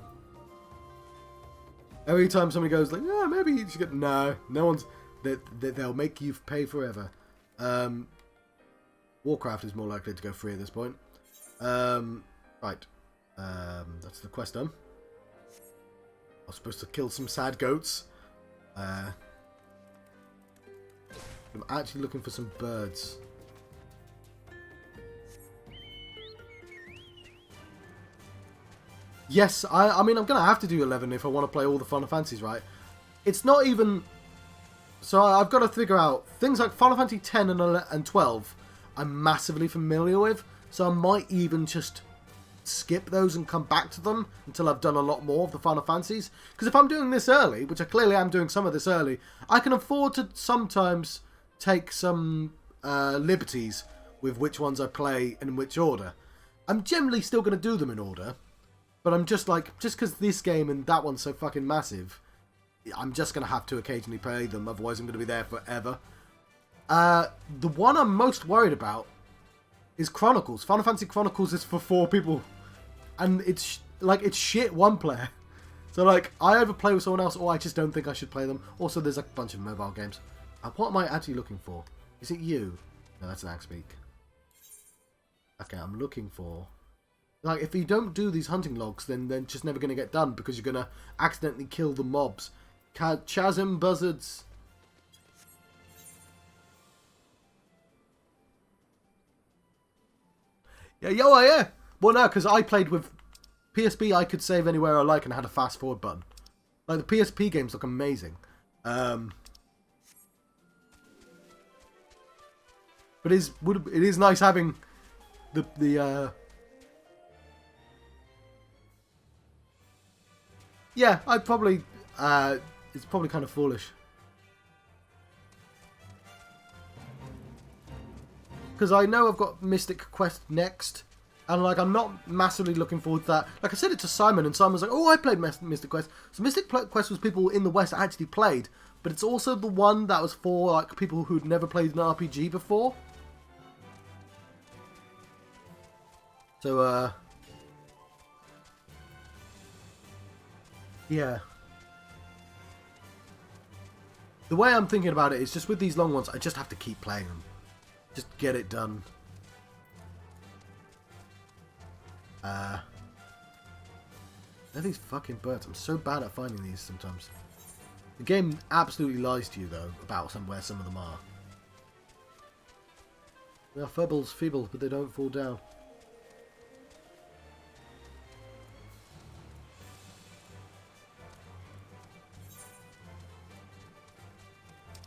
Every time somebody goes like, yeah, maybe you should get, no one's, they'll make you pay forever. Warcraft is more likely to go free at this point. Right, that's the quest done. I was supposed to kill some sad goats. I'm actually looking for some birds. Yes, I mean, I'm going to have to do 11 if I want to play all the Final Fantasies, right? It's not even... So I've got to figure out things like Final Fantasy 10 and 12 I'm massively familiar with. So I might even just skip those and come back to them until I've done a lot more of the Final Fantasies. Because if I'm doing this early, which I clearly am doing some of this early, I can afford to sometimes take some liberties with which ones I play and in which order. I'm generally still going to do them in order, but I'm just like, just because this game and that one's so fucking massive, I'm just going to have to occasionally play them, otherwise I'm going to be there forever. The one I'm most worried about is Chronicles. Final Fantasy Chronicles is for 4 people, and it's shit one player. So like, I either play with someone else, or I just don't think I should play them. Also, there's a bunch of mobile games. What am I actually looking for? Is it you? No, that's an Axpeak. Okay, I'm looking for... Like, if you don't do these hunting logs, then they're just never going to get done, because you're going to accidentally kill the mobs. Chasm buzzards. Yeah. Well, no, because I played with PSP. I could save anywhere I like and I had a fast forward button. Like, the PSP games look amazing. But it is nice having the yeah, I'd probably it's probably kind of foolish. Because I know I've got Mystic Quest next, and like, I'm not massively looking forward to that. Like, I said it to Simon, and Simon was like, "Oh, I played Mystic Quest." So Mystic Quest was people in the West actually played, but it's also the one that was for like people who'd never played an RPG before. So yeah. The way I'm thinking about it is just with these long ones, I just have to keep playing them. Just get it done. They're these fucking birds. I'm so bad at finding these sometimes. The game absolutely lies to you, though, about where some of them are. They are feeble, but they don't fall down.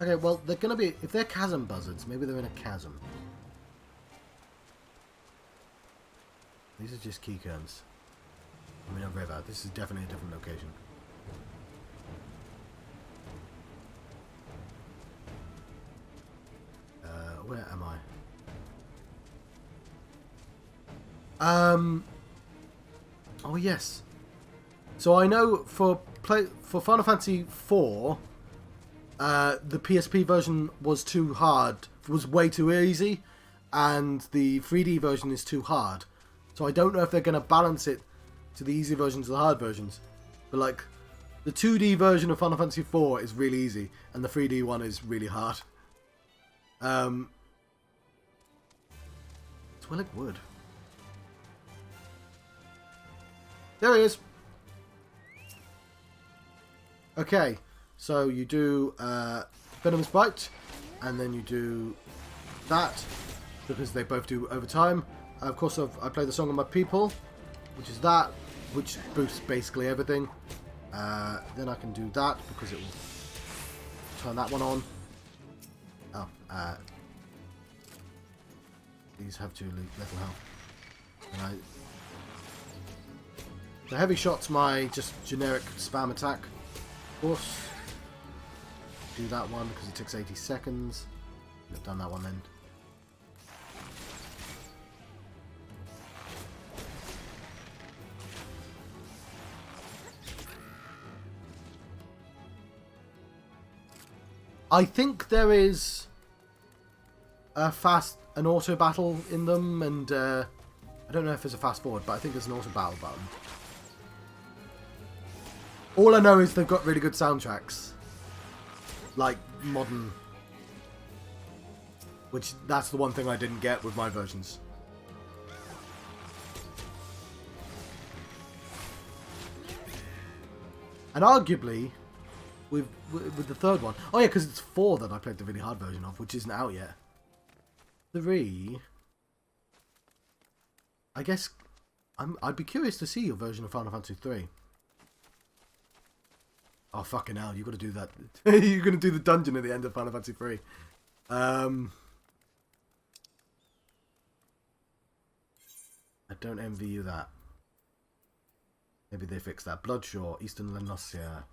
Okay, well, they're going to be... If they're chasm buzzards, maybe they're in a chasm. These are just keycones. I mean, I'm very bad. This is definitely a different location. Where am I? Oh, yes. So I know for Final Fantasy IV... the PSP version was too hard, was way too easy, and the 3D version is too hard. So I don't know if they're going to balance it to the easy versions or the hard versions. But like, the 2D version of Final Fantasy IV is really easy, and the 3D one is really hard. Twilight Wood. There he is. Okay. So you do Venomous Bite, and then you do that, because they both do over time. Of course, I play the Song of My People, which is that, which boosts basically everything. Then I can do that, because it will turn that one on. Oh, these have too little health. And the Heavy Shot's my just generic spam attack, of course. Do that one because it takes 80 seconds. I've done that one then. I think there is an auto battle in them, and I don't know if there's a fast forward, but I think there's an auto battle button. All I know is they've got really good soundtracks. Like, modern. Which, that's the one thing I didn't get with my versions. And arguably, with the third one... Oh yeah, because it's 4 that I played the really hard version of, which isn't out yet. 3... I guess... I'd be curious to see your version of Final Fantasy 3. Oh, fucking hell, you've got to do that. You're going to do the dungeon at the end of Final Fantasy 3. I don't envy you that. Maybe they fixed that. Bloodshore, Eastern Lenosia.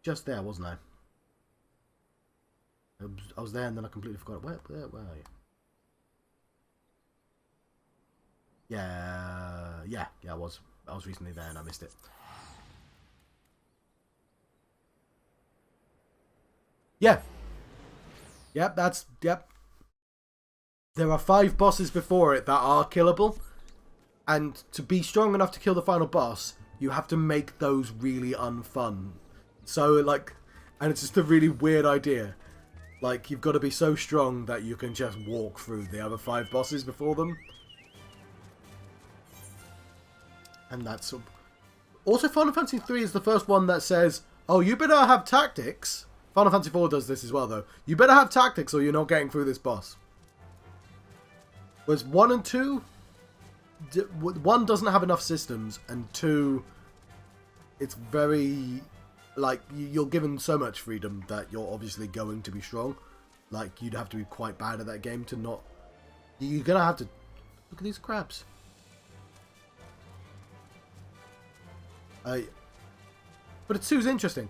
Just there, wasn't I? I was there and then I completely forgot. Where are you? Yeah, I was. I was recently there and I missed it. Yeah. Yep, yep. There are 5 bosses before it that are killable. And to be strong enough to kill the final boss, you have to make those really unfun. So, like, and it's just a really weird idea. Like, you've got to be so strong that you can just walk through the other 5 bosses before them. And that's... Also, Final Fantasy 3 is the first one that says, oh, you better have tactics. Final Fantasy 4 does this as well, though. You better have tactics or you're not getting through this boss. Whereas 1 and 2... 1 doesn't have enough systems, and 2... It's very... Like, you're given so much freedom that you're obviously going to be strong. Like, you'd have to be quite bad at that game to not... You're going to have to... Look at these crabs. But 2's interesting.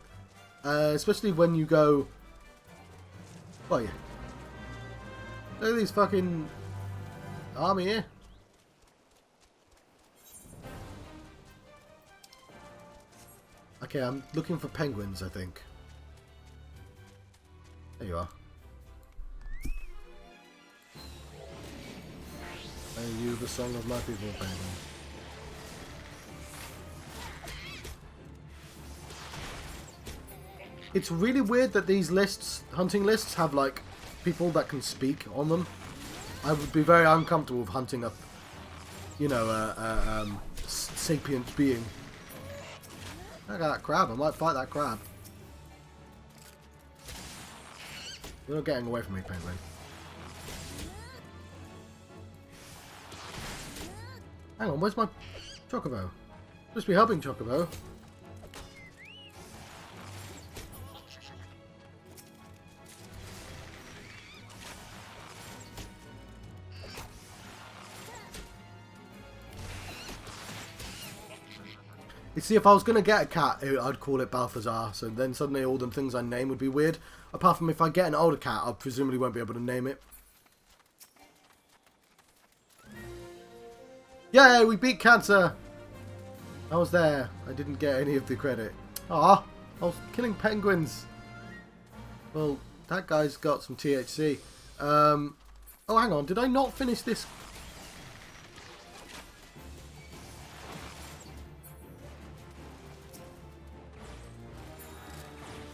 Especially when you go... Well, yeah. Look at these fucking... army here. Okay, I'm looking for penguins, I think. There you are. Are you the song of my people, penguin? It's really weird that these lists, hunting lists, have, like, people that can speak on them. I would be very uncomfortable with hunting up, you know, a sapient being. Look at that crab. I might fight that crab. You're not getting away from me, penguin. Hang on, where's my chocobo? Supposed to be helping chocobo. You see, if I was going to get a cat, I'd call it Balthazar, so then suddenly all the things I name would be weird. Apart from if I get an older cat, I presumably won't be able to name it. Yay, we beat cancer! I was there. I didn't get any of the credit. Ah, I was killing penguins. Well, that guy's got some THC. Oh, hang on, did I not finish this?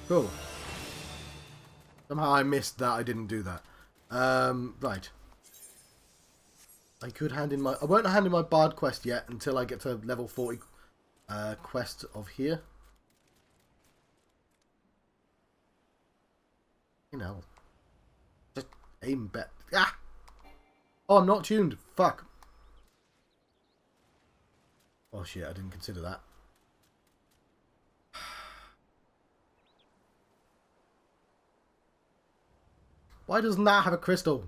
Cool. Somehow I missed that. I didn't do that. Right. I could hand in my... I won't hand in my bard quest yet until I get to level 40 quest of here. You know. Just aim bet. Ah! Oh, I'm not tuned. Fuck. Oh shit, I didn't consider that. Why doesn't that have a crystal?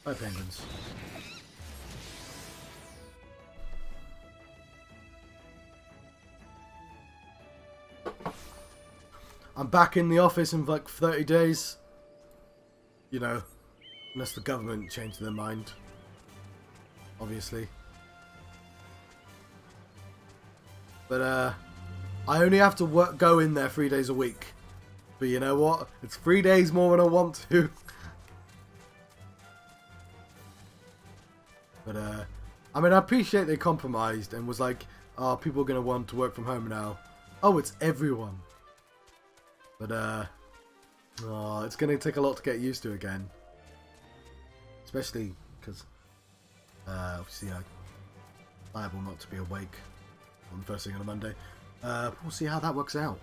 Bye, penguins. I'm back in the office in like 30 days. You know, unless the government changed their mind. Obviously. But I only have to go in there 3 days a week. But you know what? It's 3 days more than I want to. But I mean, I appreciate they compromised and was like, oh, people are going to want to work from home now. Oh, it's everyone. But oh, it's going to take a lot to get used to again. Especially because obviously I'm liable not to be awake on the first thing on a Monday. We'll see how that works out.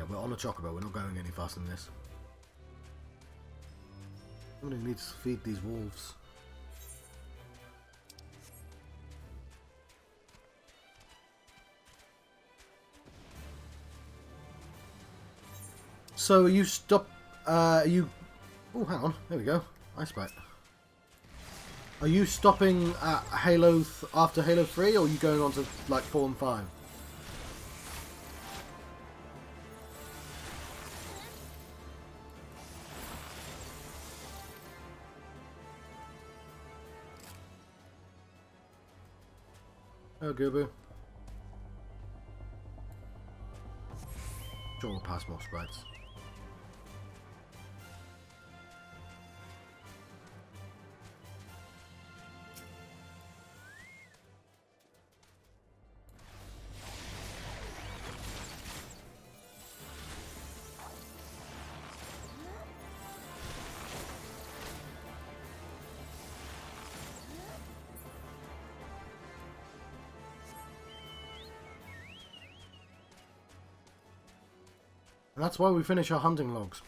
we're on a chocobo. We're not going any faster than this. Somebody needs to feed these wolves. So you stop. You. Oh, hang on. There we go. Ice bite. Are you stopping at Halo after Halo 3, or are you going on to like 4 and 5? Oh, Goobo. Sure, we'll pass more sprites. And that's why we finish our hunting logs.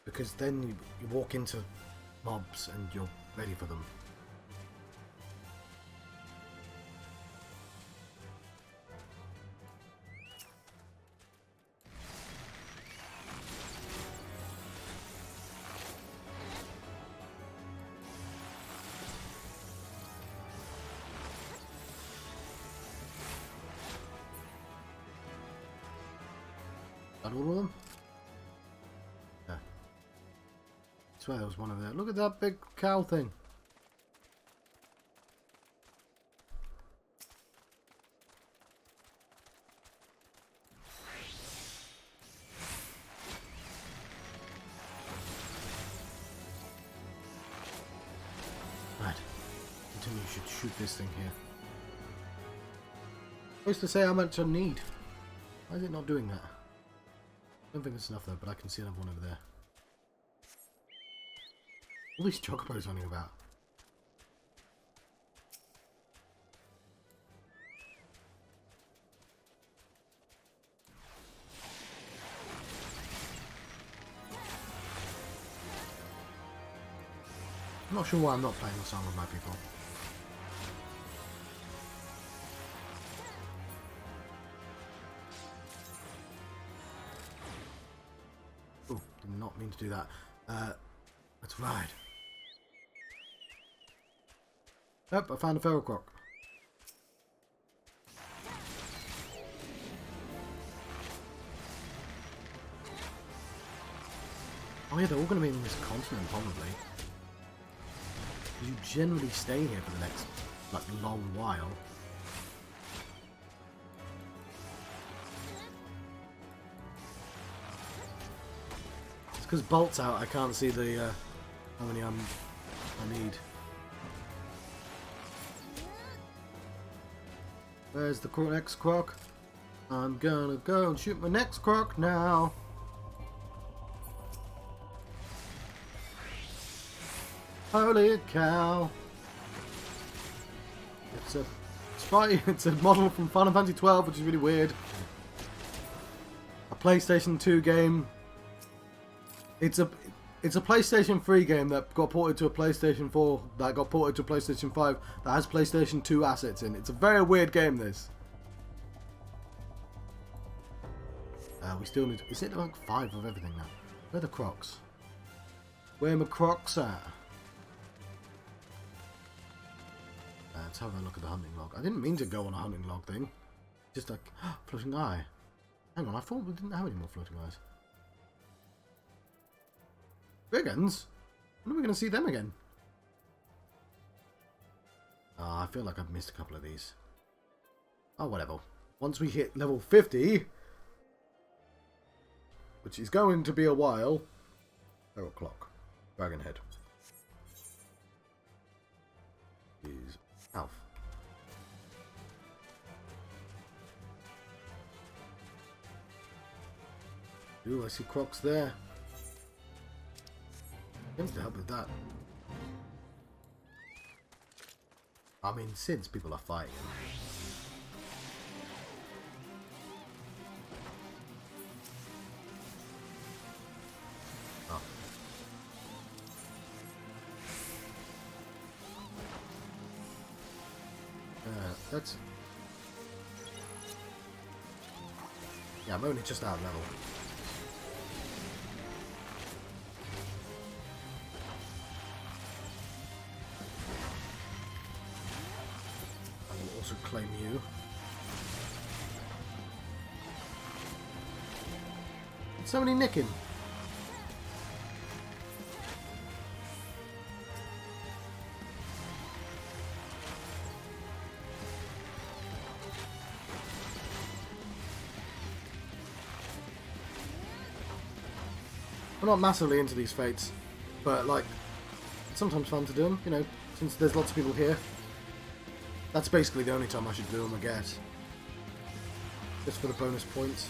Because then you walk into mobs and you're ready for them. Got all of them? Yeah. I swear there was one over there. Look at that big cow thing. Right. Continue should shoot this thing here. Supposed to say how much I need. Why is it not doing that? I don't think it's enough though, but I can see another one over there. All these chocobos running about. I'm not sure why I'm not playing the song with my people. Oh, did not mean to do that. Let's ride. Yep, I found a feral croc. Oh yeah, they're all going to be in this continent, probably. You generally stay here for the next, like, long while. It's because Bolt's out, I can't see the, how many I need. Where's the next croc? I'm gonna go and shoot my next croc now. Holy cow! It's a sprite. It's a model from Final Fantasy XII, which is really weird. A PlayStation 2 game. It's a PlayStation 3 game that got ported to a PlayStation 4, that got ported to a PlayStation 5, that has PlayStation 2 assets in. It's a very weird game, this. We still need... Is it like 5 of everything now? Where are the crocs? Where are my crocs at? Let's have a look at the hunting log. I didn't mean to go on a hunting log thing. Just like... floating eye. Hang on, I thought we didn't have any more floating eyes. Brigands? When are we going to see them again? I feel like I've missed a couple of these. Oh, whatever. Once we hit level 50, which is going to be a while. Feral clock. Dragon head. Is Alf. Ooh, I see crocs there. Seems to help with that. I mean, since people are fighting. That's... Yeah, I'm only just out of level. I will also claim you. Somebody nicking. I'm not massively into these fates, but like, it's sometimes fun to do them, you know, since there's lots of people here. That's basically the only time I should do them, I guess. Just for the bonus points.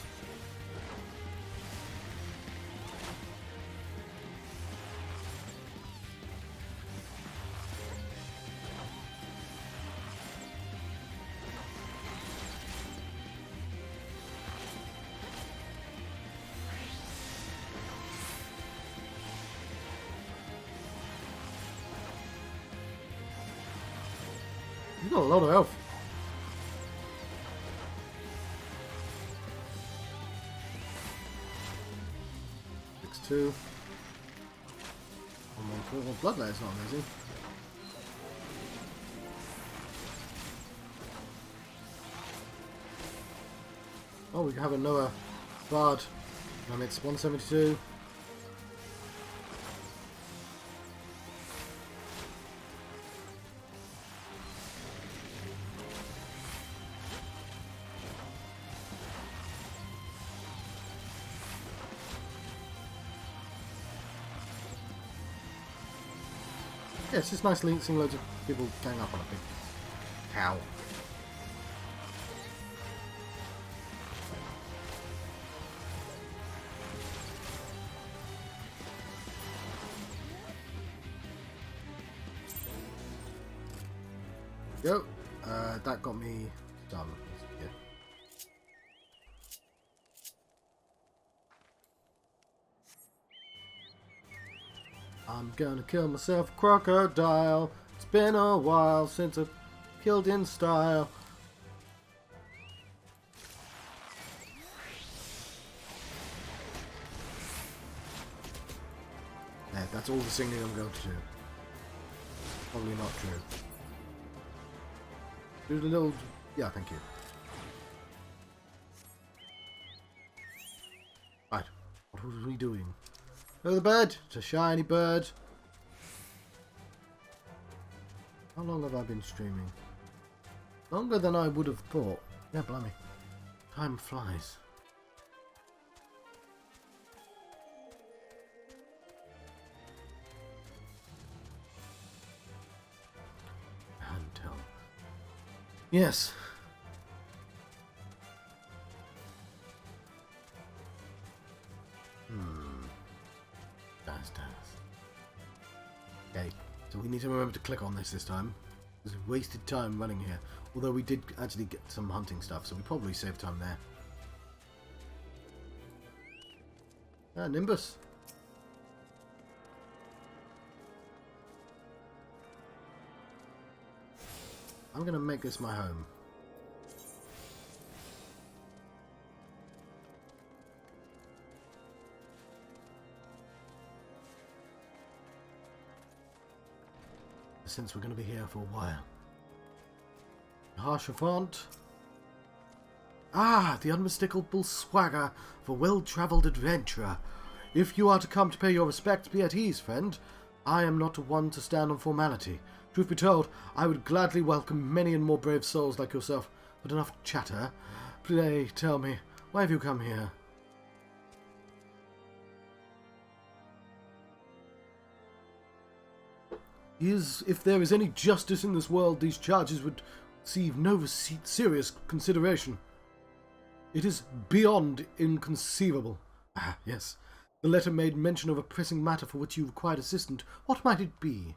You've got a lot of health. Two. Well, Bloodlet's not amazing. Oh, we have another bard. And it's 172. Yeah, it's just nice seeing loads of people gang up on a big cow. Go. That got me done. Yeah. I'm gonna kill myself a crocodile. It's been a while since I've killed in style. Yeah, that's all the singing I'm going to do. Probably not true. Do the little... Yeah, thank you. Right, what was we doing? Oh, the bird! It's a shiny bird! How long have I been streaming? Longer than I would have thought. Yeah, blimey. Time flies. Handheld. Yes. Okay, so we need to remember to click on this time. It's wasted time running here. Although we did actually get some hunting stuff, so we probably saved time there. Ah, Nimbus. I'm going to make this my home. Since we're going to be here for a while. Harsh font. Ah, the unmistakable swagger of a well-travelled adventurer. If you are to come to pay your respects, be at ease, friend. I am not one to stand on formality. Truth be told, I would gladly welcome many and more brave souls like yourself, but enough chatter. Pray, tell me, why have you come here? If there is any justice in this world, these charges would receive no serious consideration. It is beyond inconceivable. Ah, yes. The letter made mention of a pressing matter for which you required assistance. What might it be?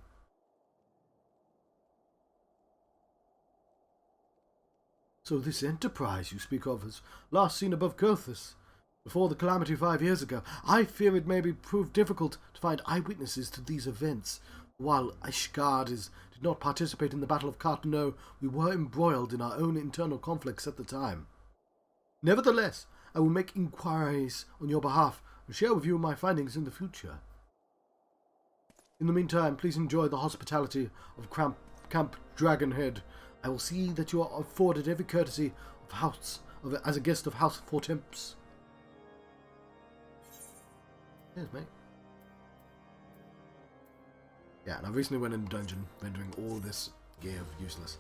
So this enterprise you speak of was last seen above Coerthas, before the calamity 5 years ago. I fear it may be proved difficult to find eyewitnesses to these events, While Ishgard did not participate in the Battle of Cartano, we were embroiled in our own internal conflicts at the time. Nevertheless, I will make inquiries on your behalf and share with you my findings in the future. In the meantime, please enjoy the hospitality of Camp Dragonhead. I will see that you are afforded every courtesy as a guest of House Fortemps. Yes, mate. Yeah, and I recently went in a dungeon, rendering all this gear useless.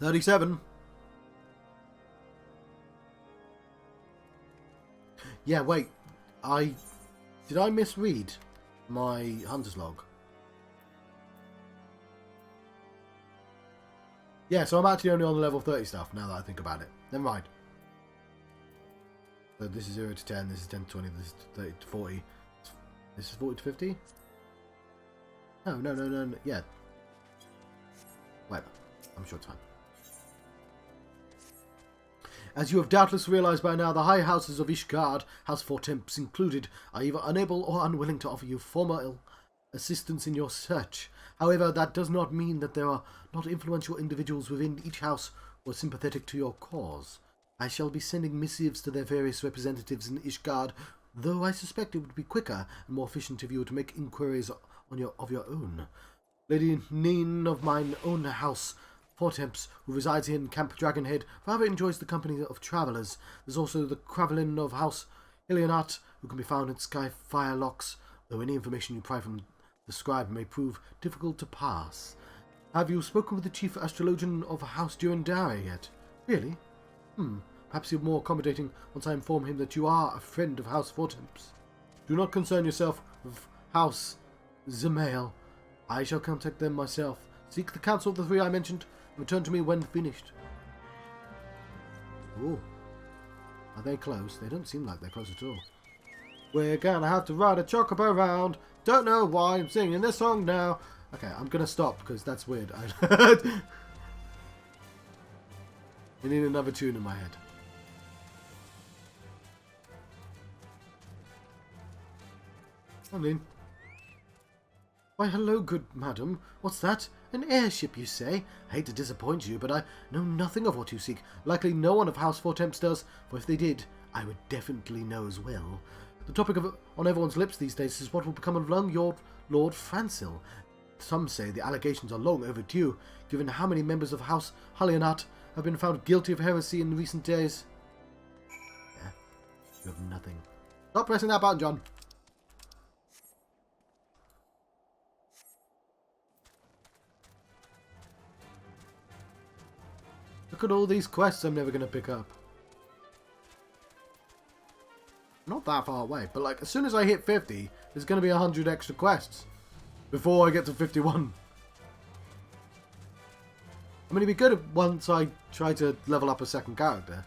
37. Yeah, wait. Did I misread my hunter's log? Yeah, so I'm actually only on the level 30 stuff now that I think about it. Never mind. So this is 0 to 10, this is 10 to 20, this is 30 to 40. This is 40 to 50? No. Yeah. Whatever. I'm sure it's fine. As you have doubtless realized by now, the high houses of Ishgard, House Fortemps included, are either unable or unwilling to offer you formal assistance in your search. However, that does not mean that there are not influential individuals within each house who are sympathetic to your cause. I shall be sending missives to their various representatives in Ishgard, though I suspect it would be quicker and more efficient if you were to make inquiries of your own. Lady Neen of mine own house, Fortemps, who resides in Camp Dragonhead, rather enjoys the company of travellers. There's also the Cravelin of House Highlands, who can be found in Skyfire Locks, though any information you pry from the scribe may prove difficult to pass. Have you spoken with the chief astrologian of House Durandare yet? Really? Perhaps you're more accommodating once I inform him that you are a friend of House Fortemps. Do not concern yourself with House Zemail. I shall contact them myself. Seek the counsel of the three I mentioned, and return to me when finished. Ooh. Are they close? They don't seem like they're close at all. We're gonna have to ride a chocobo around. Don't know why I'm singing this song now. Okay, I'm gonna stop because that's weird. I need another tune in my head. I mean, why hello, good madam. What's that? An airship, you say? I hate to disappoint you, but I know nothing of what you seek. Likely no one of House Fortemps does, for if they did, I would definitely know as well. The topic on everyone's lips these days is what will become of your Lord Fransil. Some say the allegations are long overdue, given how many members of House Highlands have been found guilty of heresy in recent days. Yeah, you have nothing. Stop pressing that button, John. Look at all these quests I'm never going to pick up. Not that far away, but like as soon as I hit 50, there's going to be 100 extra quests before I get to 51. I mean, it'd be good once I try to level up a second character.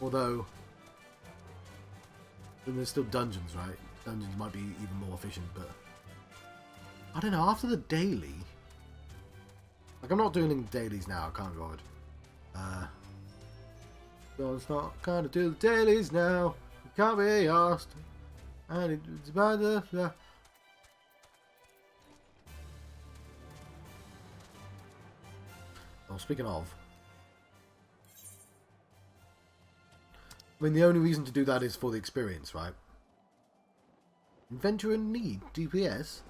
Although, then there's still dungeons, right? Dungeons might be even more efficient, but I don't know, after the daily... Like, I'm not doing any dailies now, I can't go on. So it's not gonna do the dailies now. You can't be asked. And it's about the... Well, speaking of... I mean, the only reason to do that is for the experience, right? Inventor in need, DPS?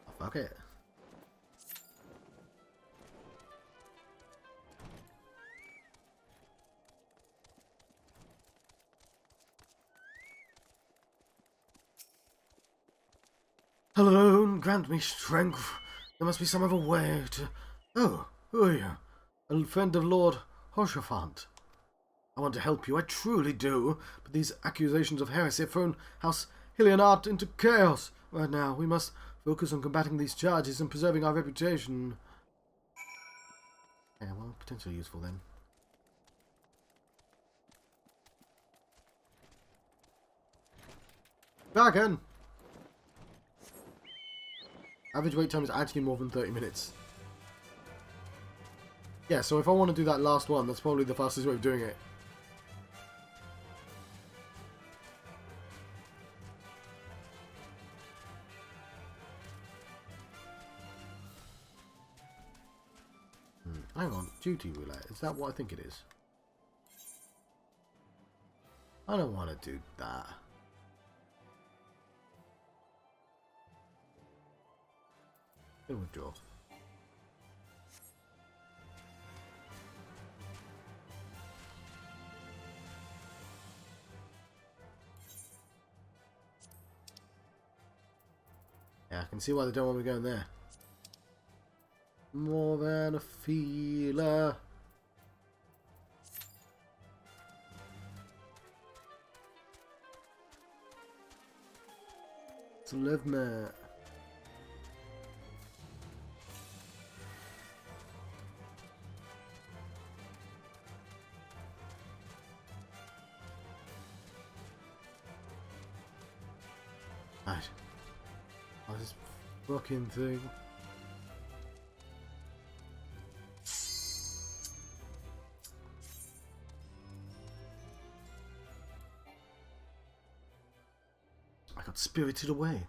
Oh, fuck it. Alone, grant me strength. There must be some other way to... Oh, who are you? A friend of Lord Hoshafant. I want to help you, I truly do. But these accusations of heresy have thrown House Highlands into chaos. Right now, we must focus on combating these charges and preserving our reputation. Yeah, well, potentially useful then. Dragon! Average wait time is actually more than 30 minutes. Yeah, so if I want to do that last one, that's probably the fastest way of doing it. Hang on, duty roulette. Is that what I think it is? I don't want to do that. Gonna withdraw. Yeah, I can see why they don't want me going there. More than a feeler. To live, mate. Right. Oh, this fucking thing. I got spirited away.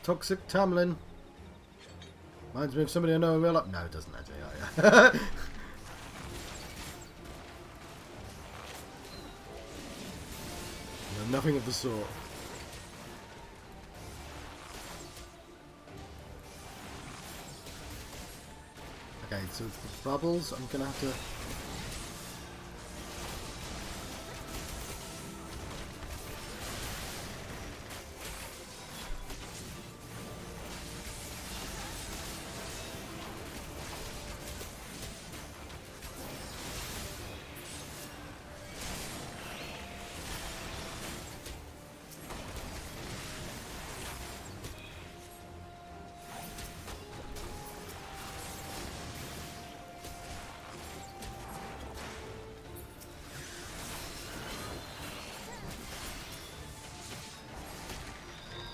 Toxic Tamlin. Reminds me of somebody I know in real life. No, it doesn't actually. Oh, yeah. No, nothing of the sort. Okay, so it's the bubbles. I'm gonna have to.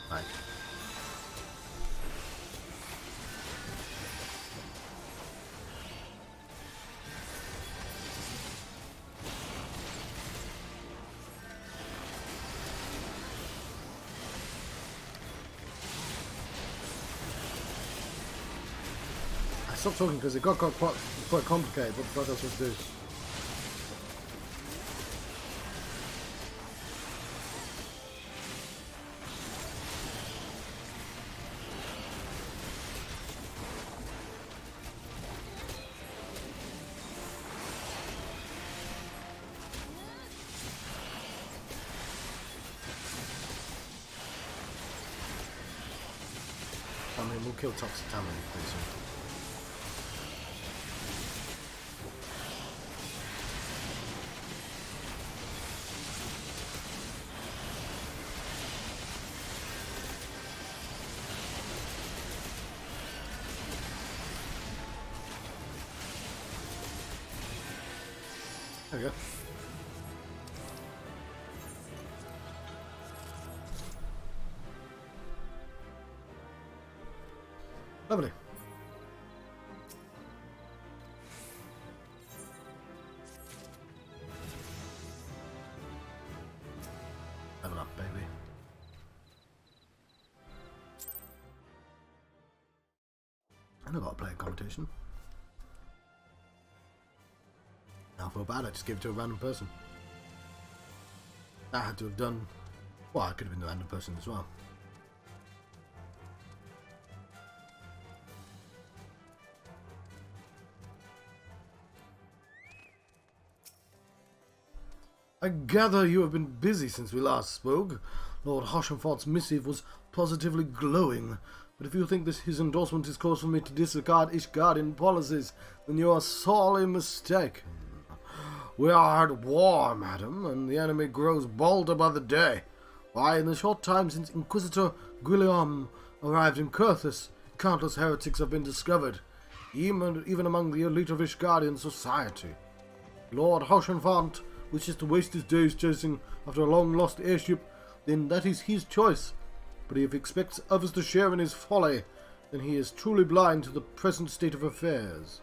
Right. I stopped talking because it got quite complicated. What the fuck I was supposed to do? I mean, we'll kill Toxic Tamlin pretty soon. There we go. Lovely. Level up, baby. I know about playing competition. Now I feel bad, I just gave it to a random person. I had to have done... Well, I could have been the random person as well. I gather you have been busy since we last spoke. Lord Hoshenfort's missive was positively glowing. But if you think his endorsement is cause for me to disregard Ishgardian policies, then you are sorely mistaken. We are at war, madam, and the enemy grows bolder by the day. Why, in the short time since Inquisitor Guillaume arrived in Coerthas, countless heretics have been discovered, even among the elite of Ishgardian society. Lord Hoshenfort wishes to waste his days chasing after a long-lost airship, then that is his choice. But if he expects others to share in his folly, then he is truly blind to the present state of affairs.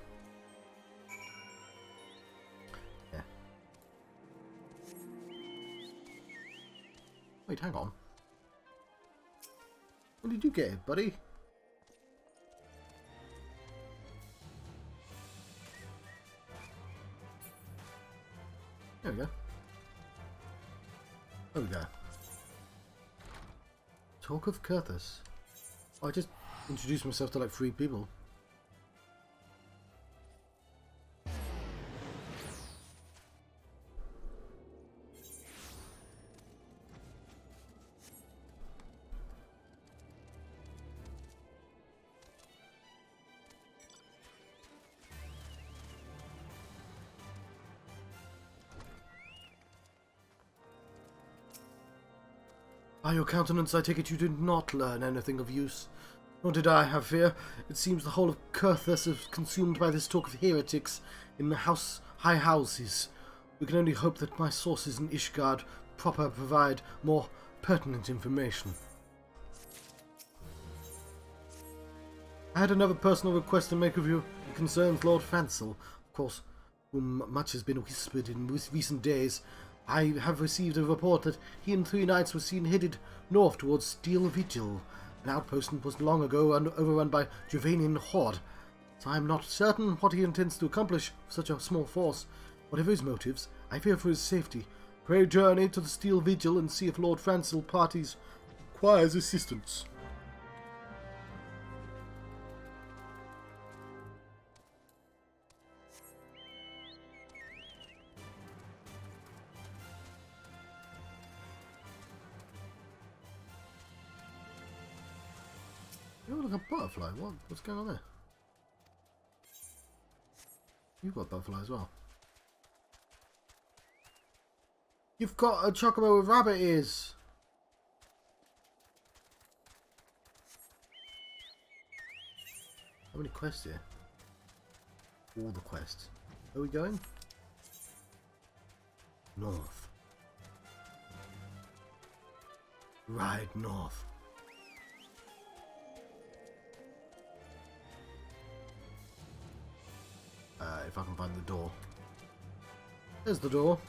Yeah. Wait, hang on. When did you get it, buddy? There we go. There we go. Talk of Coerthas. Oh, I just introduced myself to like 3 people. By your countenance, I take it you did not learn anything of use. Nor did I, have fear. It seems the whole of Coerthas is consumed by this talk of heretics in the high houses. We can only hope that my sources in Ishgard proper provide more pertinent information. I had another personal request to make of you. It concerns Lord Fancel, of course, whom much has been whispered in recent days. I have received a report that he and 3 knights were seen headed north towards Steel Vigil, an outpost was long ago overrun by Dravanian horde. So I am not certain what he intends to accomplish with such a small force. Whatever his motives, I fear for his safety. Pray journey to the Steel Vigil and see if Lord Fancel parties requires assistance. You're like a butterfly. What's going on there? You've got a butterfly as well. You've got a chocobo with rabbit ears. How many quests here? All the quests. Where are we going? North. Ride north. If I can find the door. There's the door.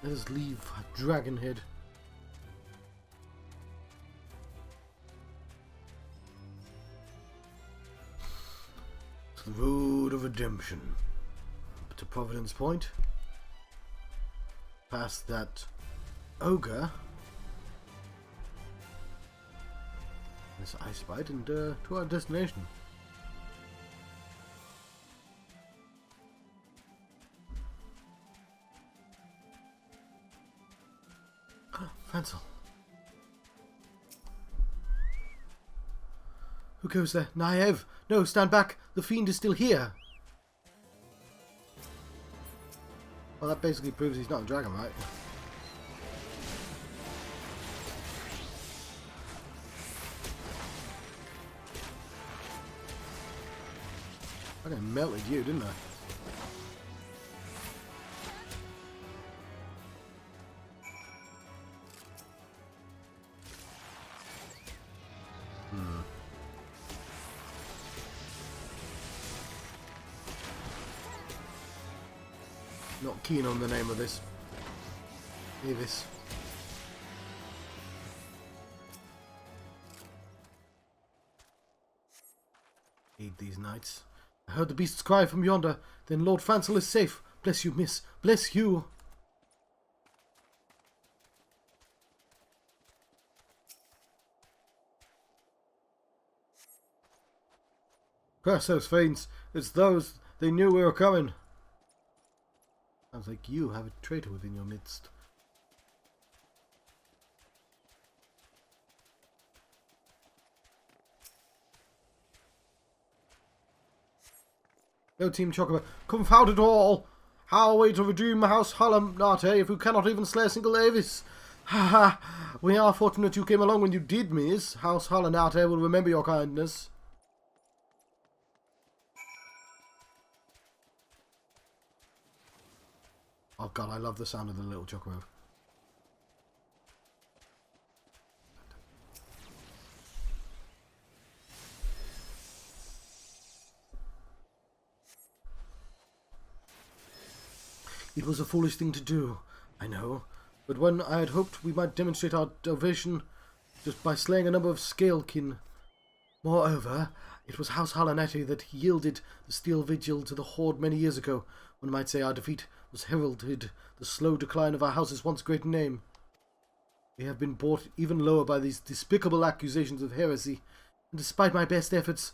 Let us leave Dragonhead. To the road of redemption. Up to Providence Point. Past that ogre. This ice bite and to our destination. Fancel. Who goes there? Naive! No, stand back! The fiend is still here! Well, that basically proves he's not a dragon, right? I fucking melted you, didn't I? Not keen on the name of this. Avis. Aid these knights. I heard the beast's cry from yonder. Then Lord Fancel is safe. Bless you, miss. Bless you. Curse those fiends. It's those. They knew we were coming. Sounds like you have a traitor within your midst. Go Team Chocobo. Confound it all! How are we to redeem House Highlands if we cannot even slay a single Avis? Ha ha! We are fortunate you came along when you did, miss. House Highlands will remember your kindness. Oh god, I love the sound of the little chocobo. It was a foolish thing to do, I know, but when I had hoped we might demonstrate our devotion just by slaying a number of scalekin. Moreover, it was House Highlands that yielded the steel vigil to the Horde many years ago. One might say our defeat was heralded the slow decline of our house's once great name. We have been brought even lower by these despicable accusations of heresy, and despite my best efforts,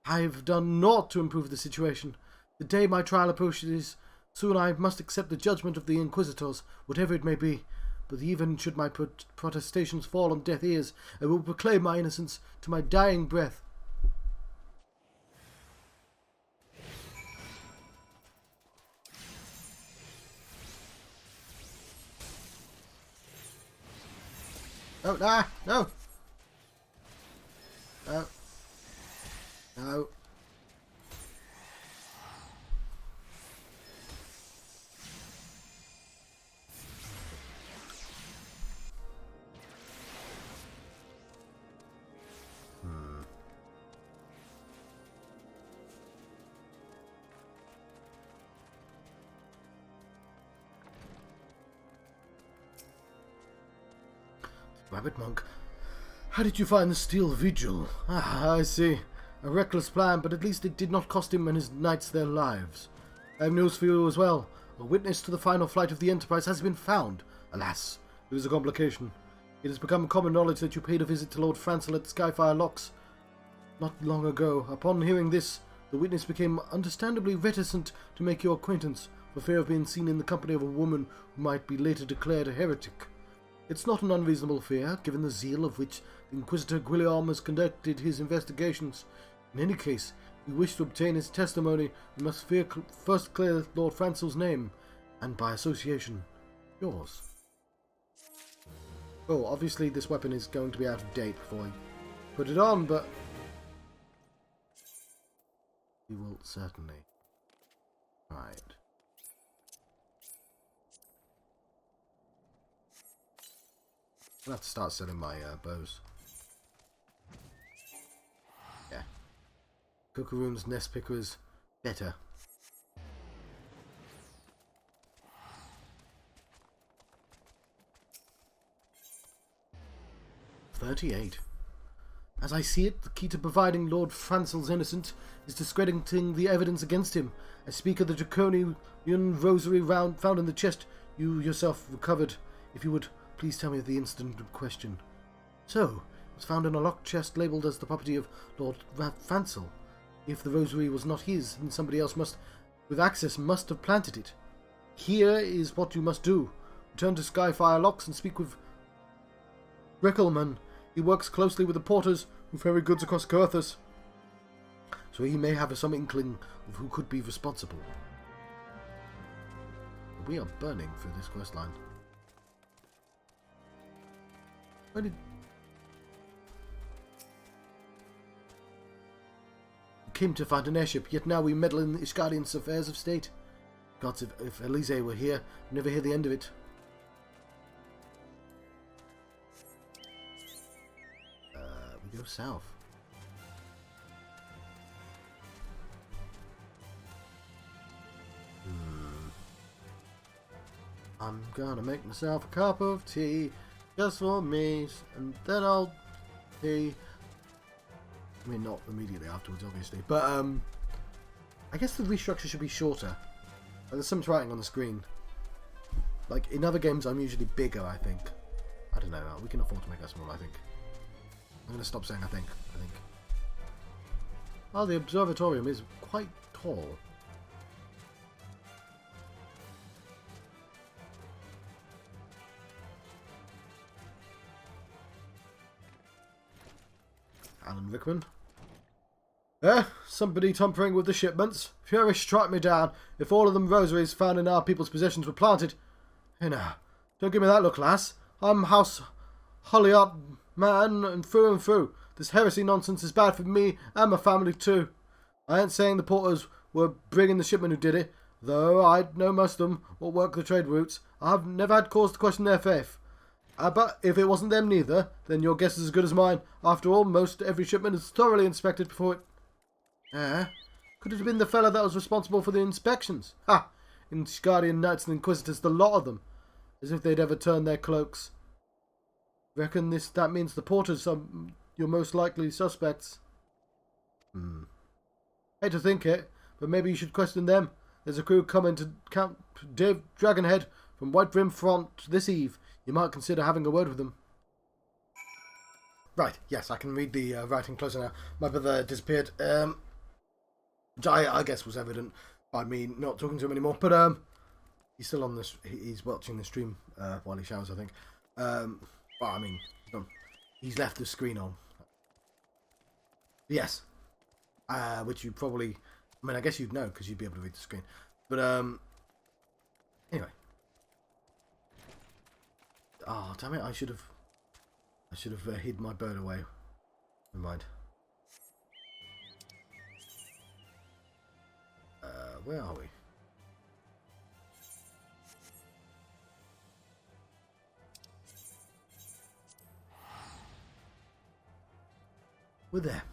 I have done naught to improve the situation. The day my trial approaches, soon I must accept the judgment of the Inquisitors, whatever it may be. But even should my protestations fall on deaf ears, I will proclaim my innocence to my dying breath. Oh, no! No! No. No. Rabbit Monk, how did you find the steel vigil? Ah, I see. A reckless plan, but at least it did not cost him and his knights their lives. I have news for you as well. A witness to the final flight of the Enterprise has been found. Alas, there is a complication. It has become common knowledge that you paid a visit to Lord Francel at Skyfire Locks not long ago. Upon hearing this, the witness became understandably reticent to make your acquaintance, for fear of being seen in the company of a woman who might be later declared a heretic. It's not an unreasonable fear, given the zeal of which the Inquisitor Guillaume has conducted his investigations. In any case, if we wish to obtain his testimony, we must first clear Lord Francel's name, and by association, yours. Oh, obviously this weapon is going to be out of date before I put it on, but we will certainly. Right. I'll have to start selling my bows. Yeah. Cookaroons, nest pickers, better. $38. As I see it, the key to providing Lord Francel's innocent is discrediting the evidence against him. I speak of the draconian rosary found in the chest you yourself recovered. If you would please tell me the incident in question. So, it was found in a locked chest labelled as the property of Lord Francel. If the rosary was not his, then somebody else with access must have planted it. Here is what you must do. Return to Skyfire Locks and speak with Reckelman. He works closely with the porters who ferry goods across Coerthas, so he may have some inkling of who could be responsible. We are burning through this questline. Where did... We came to find an airship, yet now we meddle in the Ishgardian's affairs of state. Gods, if Elise were here, I'd never hear the end of it. We go south. I'm gonna make myself a cup of tea just for me, and then I'll tea. I mean, not immediately afterwards, obviously, but I guess the restructure should be shorter. There's some writing on the screen. Like in other games, I'm usually bigger. I think. I don't know. We can afford to make that small. I think. I'm gonna stop saying I think. Oh, the observatorium is quite tall. Alan Rickman. Somebody tampering with the shipments. Fury strike me down if all of them rosaries found in our people's possessions were planted. Hey now, don't give me that look, lass. I'm House Hollyard man and through. This heresy nonsense is bad for me and my family too. I ain't saying the porters were bringing the shipment who did it, though I know most of them will work the trade routes. I've never had cause to question their faith. But if it wasn't them neither, then your guess is as good as mine. After all, most every shipment is thoroughly inspected before it... Could it have been the fellow that was responsible for the inspections? Ha! Guardian Knights and Inquisitors, the lot of them. As if they'd ever turn their cloaks. Reckon that means the porters are your most likely suspects. Hate to think it, but maybe you should question them. There's a crew coming to Camp Dave Dragonhead from White Rim Front this eve. You might consider having a word with them. Right, yes, I can read the writing closer now. My brother disappeared, which I guess was evident by me not talking to him anymore. But he's still on this. He's watching the stream while he showers, I think. Well, I mean, he's left the screen on. Yes, which you probably. I mean, I guess you'd know because you'd be able to read the screen. But anyway. Oh, damn it! I should have hid my bird away. Never mind. Where are we? We're there.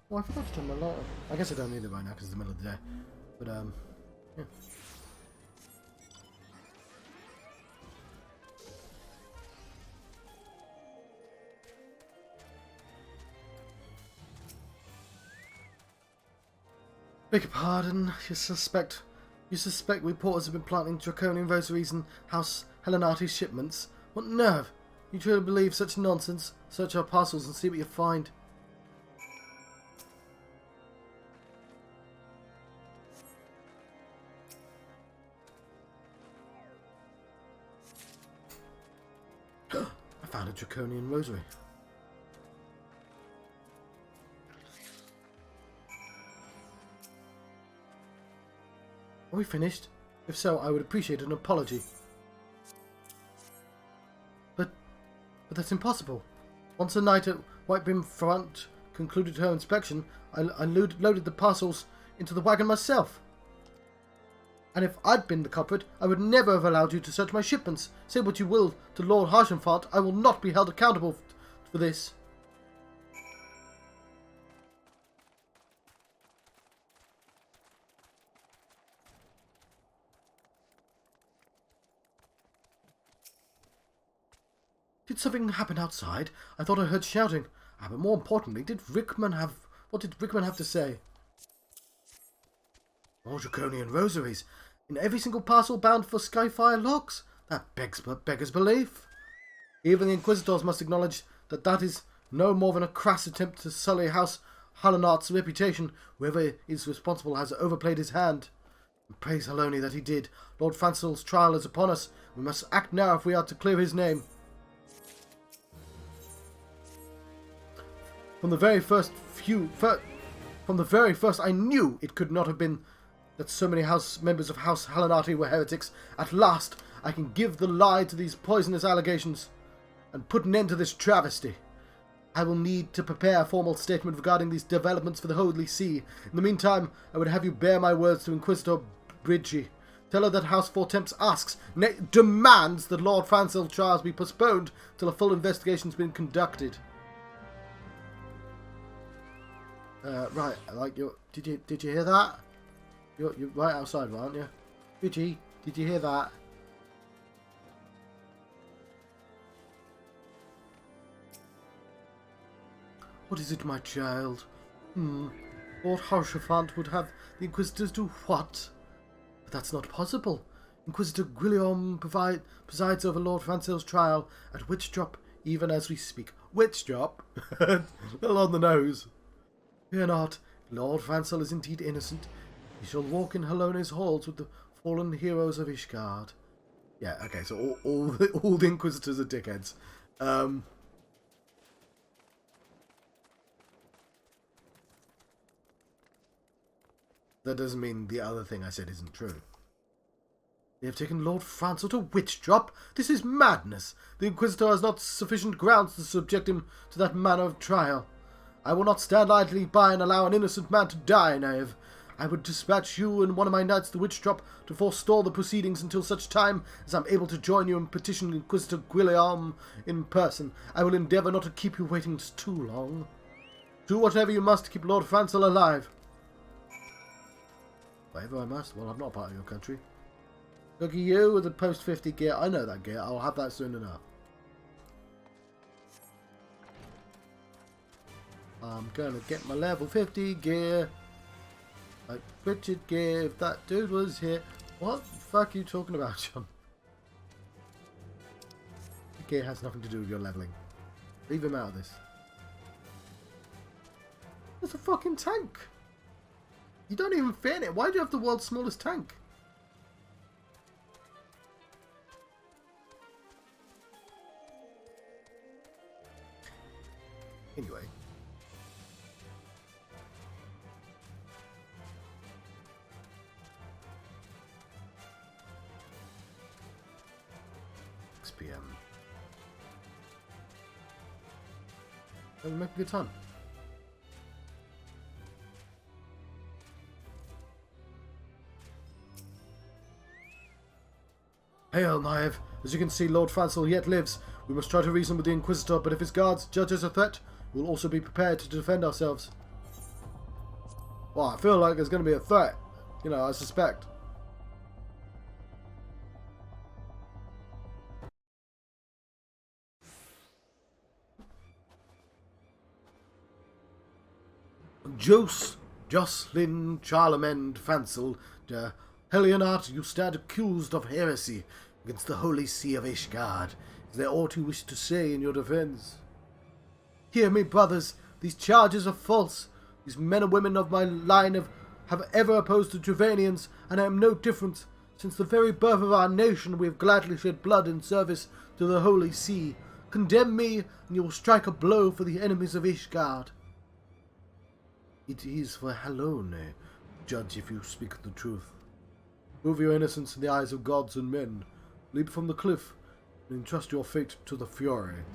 Well, I've touched him a lot. I guess I don't need it right now because it's the middle of the day. But yeah. Beg your pardon. You suspect we porters have been planting draconian rosaries in House Hellenati's shipments? What nerve! You truly believe such nonsense? Search our parcels and see what you find. I found a draconian rosary. Are we finished? If so, I would appreciate an apology. But that's impossible. Once a knight at White Brim Front concluded her inspection, I loaded the parcels into the wagon myself. And if I'd been the culprit, I would never have allowed you to search my shipments. Say what you will to Lord Harshenfart, I will not be held accountable for this. Did something happen outside? I thought I heard shouting. But more importantly, what did Rickman have to say? More draconian rosaries. In every single parcel bound for Skyfire locks? That beggars belief. Even the Inquisitors must acknowledge that is no more than a crass attempt to sully House Hallenart's reputation. Whoever is responsible has overplayed his hand. And praise Haloni that he did. Lord Francel's trial is upon us. We must act now if we are to clear his name. From the very first, I knew it could not have been that so many members of House Hallenati were heretics. At last, I can give the lie to these poisonous allegations and put an end to this travesty. I will need to prepare a formal statement regarding these developments for the Holy See. In the meantime, I would have you bear my words to Inquisitor Bridgie. Tell her that House Four Temps asks, demands that Lord Francel's trials be postponed till a full investigation has been conducted. Right, did you hear that? You're right outside, aren't you? Bridgie, did you hear that? What is it, my child? Lord Harshenfart would have the Inquisitors do what? But that's not possible. Inquisitor Guillaume presides over Lord Francel's trial at Witch Drop, even as we speak. Witch Drop? Little on the nose. Fear not, Lord Francel is indeed innocent. He shall walk in Halone's halls with the fallen heroes of Ishgard. Yeah, okay, so all the Inquisitors are dickheads. That doesn't mean the other thing I said isn't true. They have taken Lord Francis to witch drop. This is madness. The Inquisitor has not sufficient grounds to subject him to that manner of trial. I will not stand idly by and allow an innocent man to die, knave. I would dispatch you and one of my knights to witch drop to forestall the proceedings until such time as I am able to join you and petition Inquisitor Guillaume in person. I will endeavour not to keep you waiting too long. Do whatever you must to keep Lord Francis alive. Whatever I must? Well, I'm not part of your country. Look at you with the post 50 gear. I know that gear. I'll have that soon enough. I'm gonna get my level 50 gear. Like Richard gear, if that dude was here. What the fuck are you talking about, John? The gear has nothing to do with your leveling. Leave him out of this. There's a fucking tank. You don't even fit in it. Why do you have the world's smallest tank? Anyway. PM. We'll make a good time. Hail, knave. As you can see, Lord Francis yet lives. We must try to reason with the Inquisitor, but if his guards judge us a threat, we will also be prepared to defend ourselves. Well, I feel like there's going to be a threat. You know, I suspect. Jocelyn Charlemagne Fancel de Helionat, you stand accused of heresy against the Holy See of Ishgard. Is there aught you wish to say in your defence? Hear me, brothers. These charges are false. These men and women of my line have ever opposed the Trevanians, and I am no different. Since the very birth of our nation, we have gladly shed blood in service to the Holy See. Condemn me, and you will strike a blow for the enemies of Ishgard. It is for Halone, judge if you speak the truth. Prove your innocence in the eyes of gods and men. Leap from the cliff, and entrust your fate to the Fury.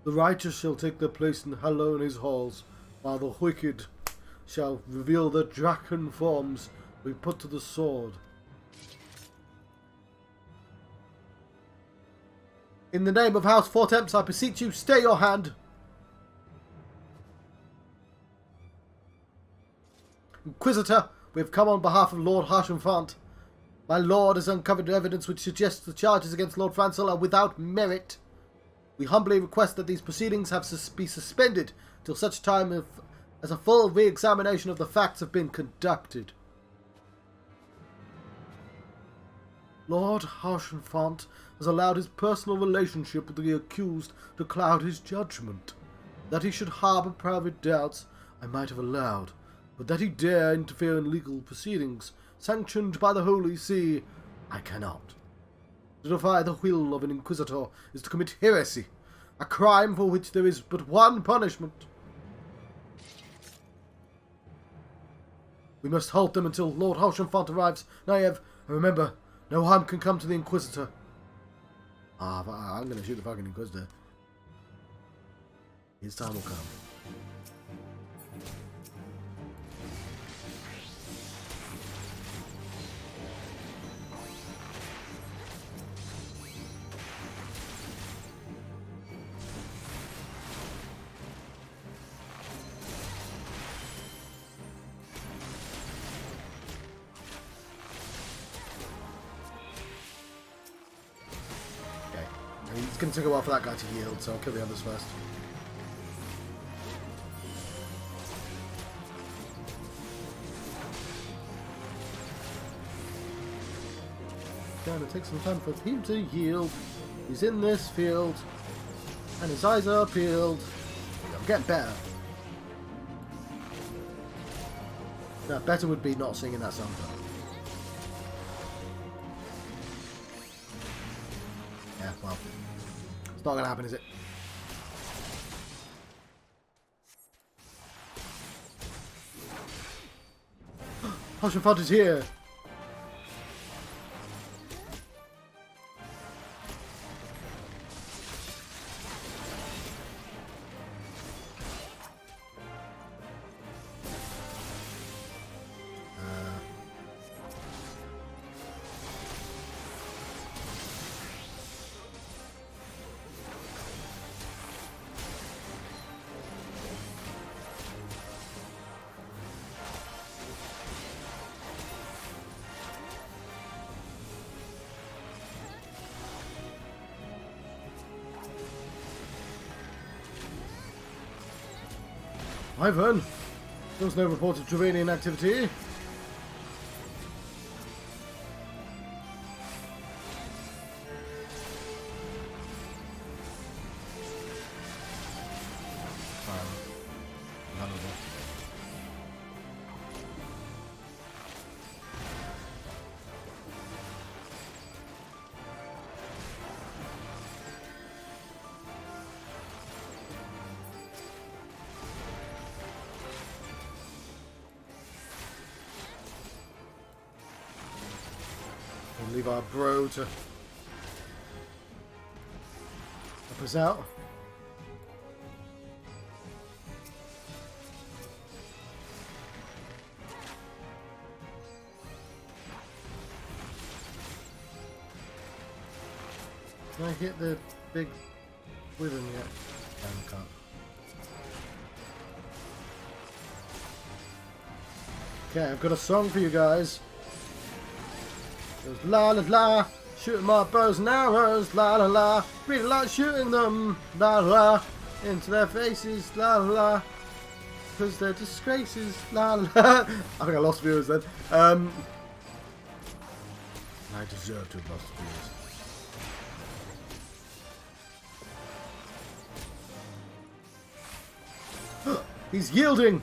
The righteous shall take their place in Halone's halls, while the wicked shall reveal their draken forms be put to the sword. In the name of House Fortemps, I beseech you, stay your hand. Inquisitor, we have come on behalf of Lord Harshenfant. My lord has uncovered evidence which suggests the charges against Lord Francis are without merit. We humbly request that these proceedings be suspended till such time as a full re-examination of the facts have been conducted. Lord Harshenfant has allowed his personal relationship with the accused to cloud his judgment. That he should harbour private doubts I might have allowed, but that he dare interfere in legal proceedings sanctioned by the Holy See, I cannot. To defy the will of an Inquisitor is to commit heresy, a crime for which there is but one punishment. We must halt them until Lord Harshenfant arrives. Naev, remember, no harm can come to the Inquisitor. I'm going to shoot the fucking Inquisitor. His time will come. It's going to take a while for that guy to yield, so I'll kill the others first. Gonna take some time for him to yield. He's in this field, and his eyes are peeled. I'm getting better. Now, better would be not singing that song. Yeah, well. It's not going to happen, is it? Harshenfant is here! Ivan! There was no report of Trevanian activity. We'll leave our bro to help us out. Can I hit the big wyvern yet? No, I can't. Okay, I've got a song for you guys. It goes la la la, shooting my bows and arrows, la la la, really like shooting them, la la, into their faces, la la la, because they're disgraces, la la la. I think I lost viewers then. I deserve to have lost viewers. He's yielding!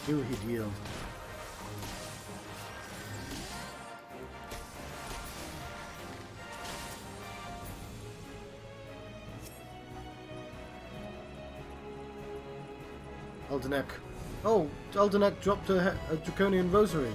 Knew he'd yield. Aldenek. Oh, Aldenek dropped a draconian rosary.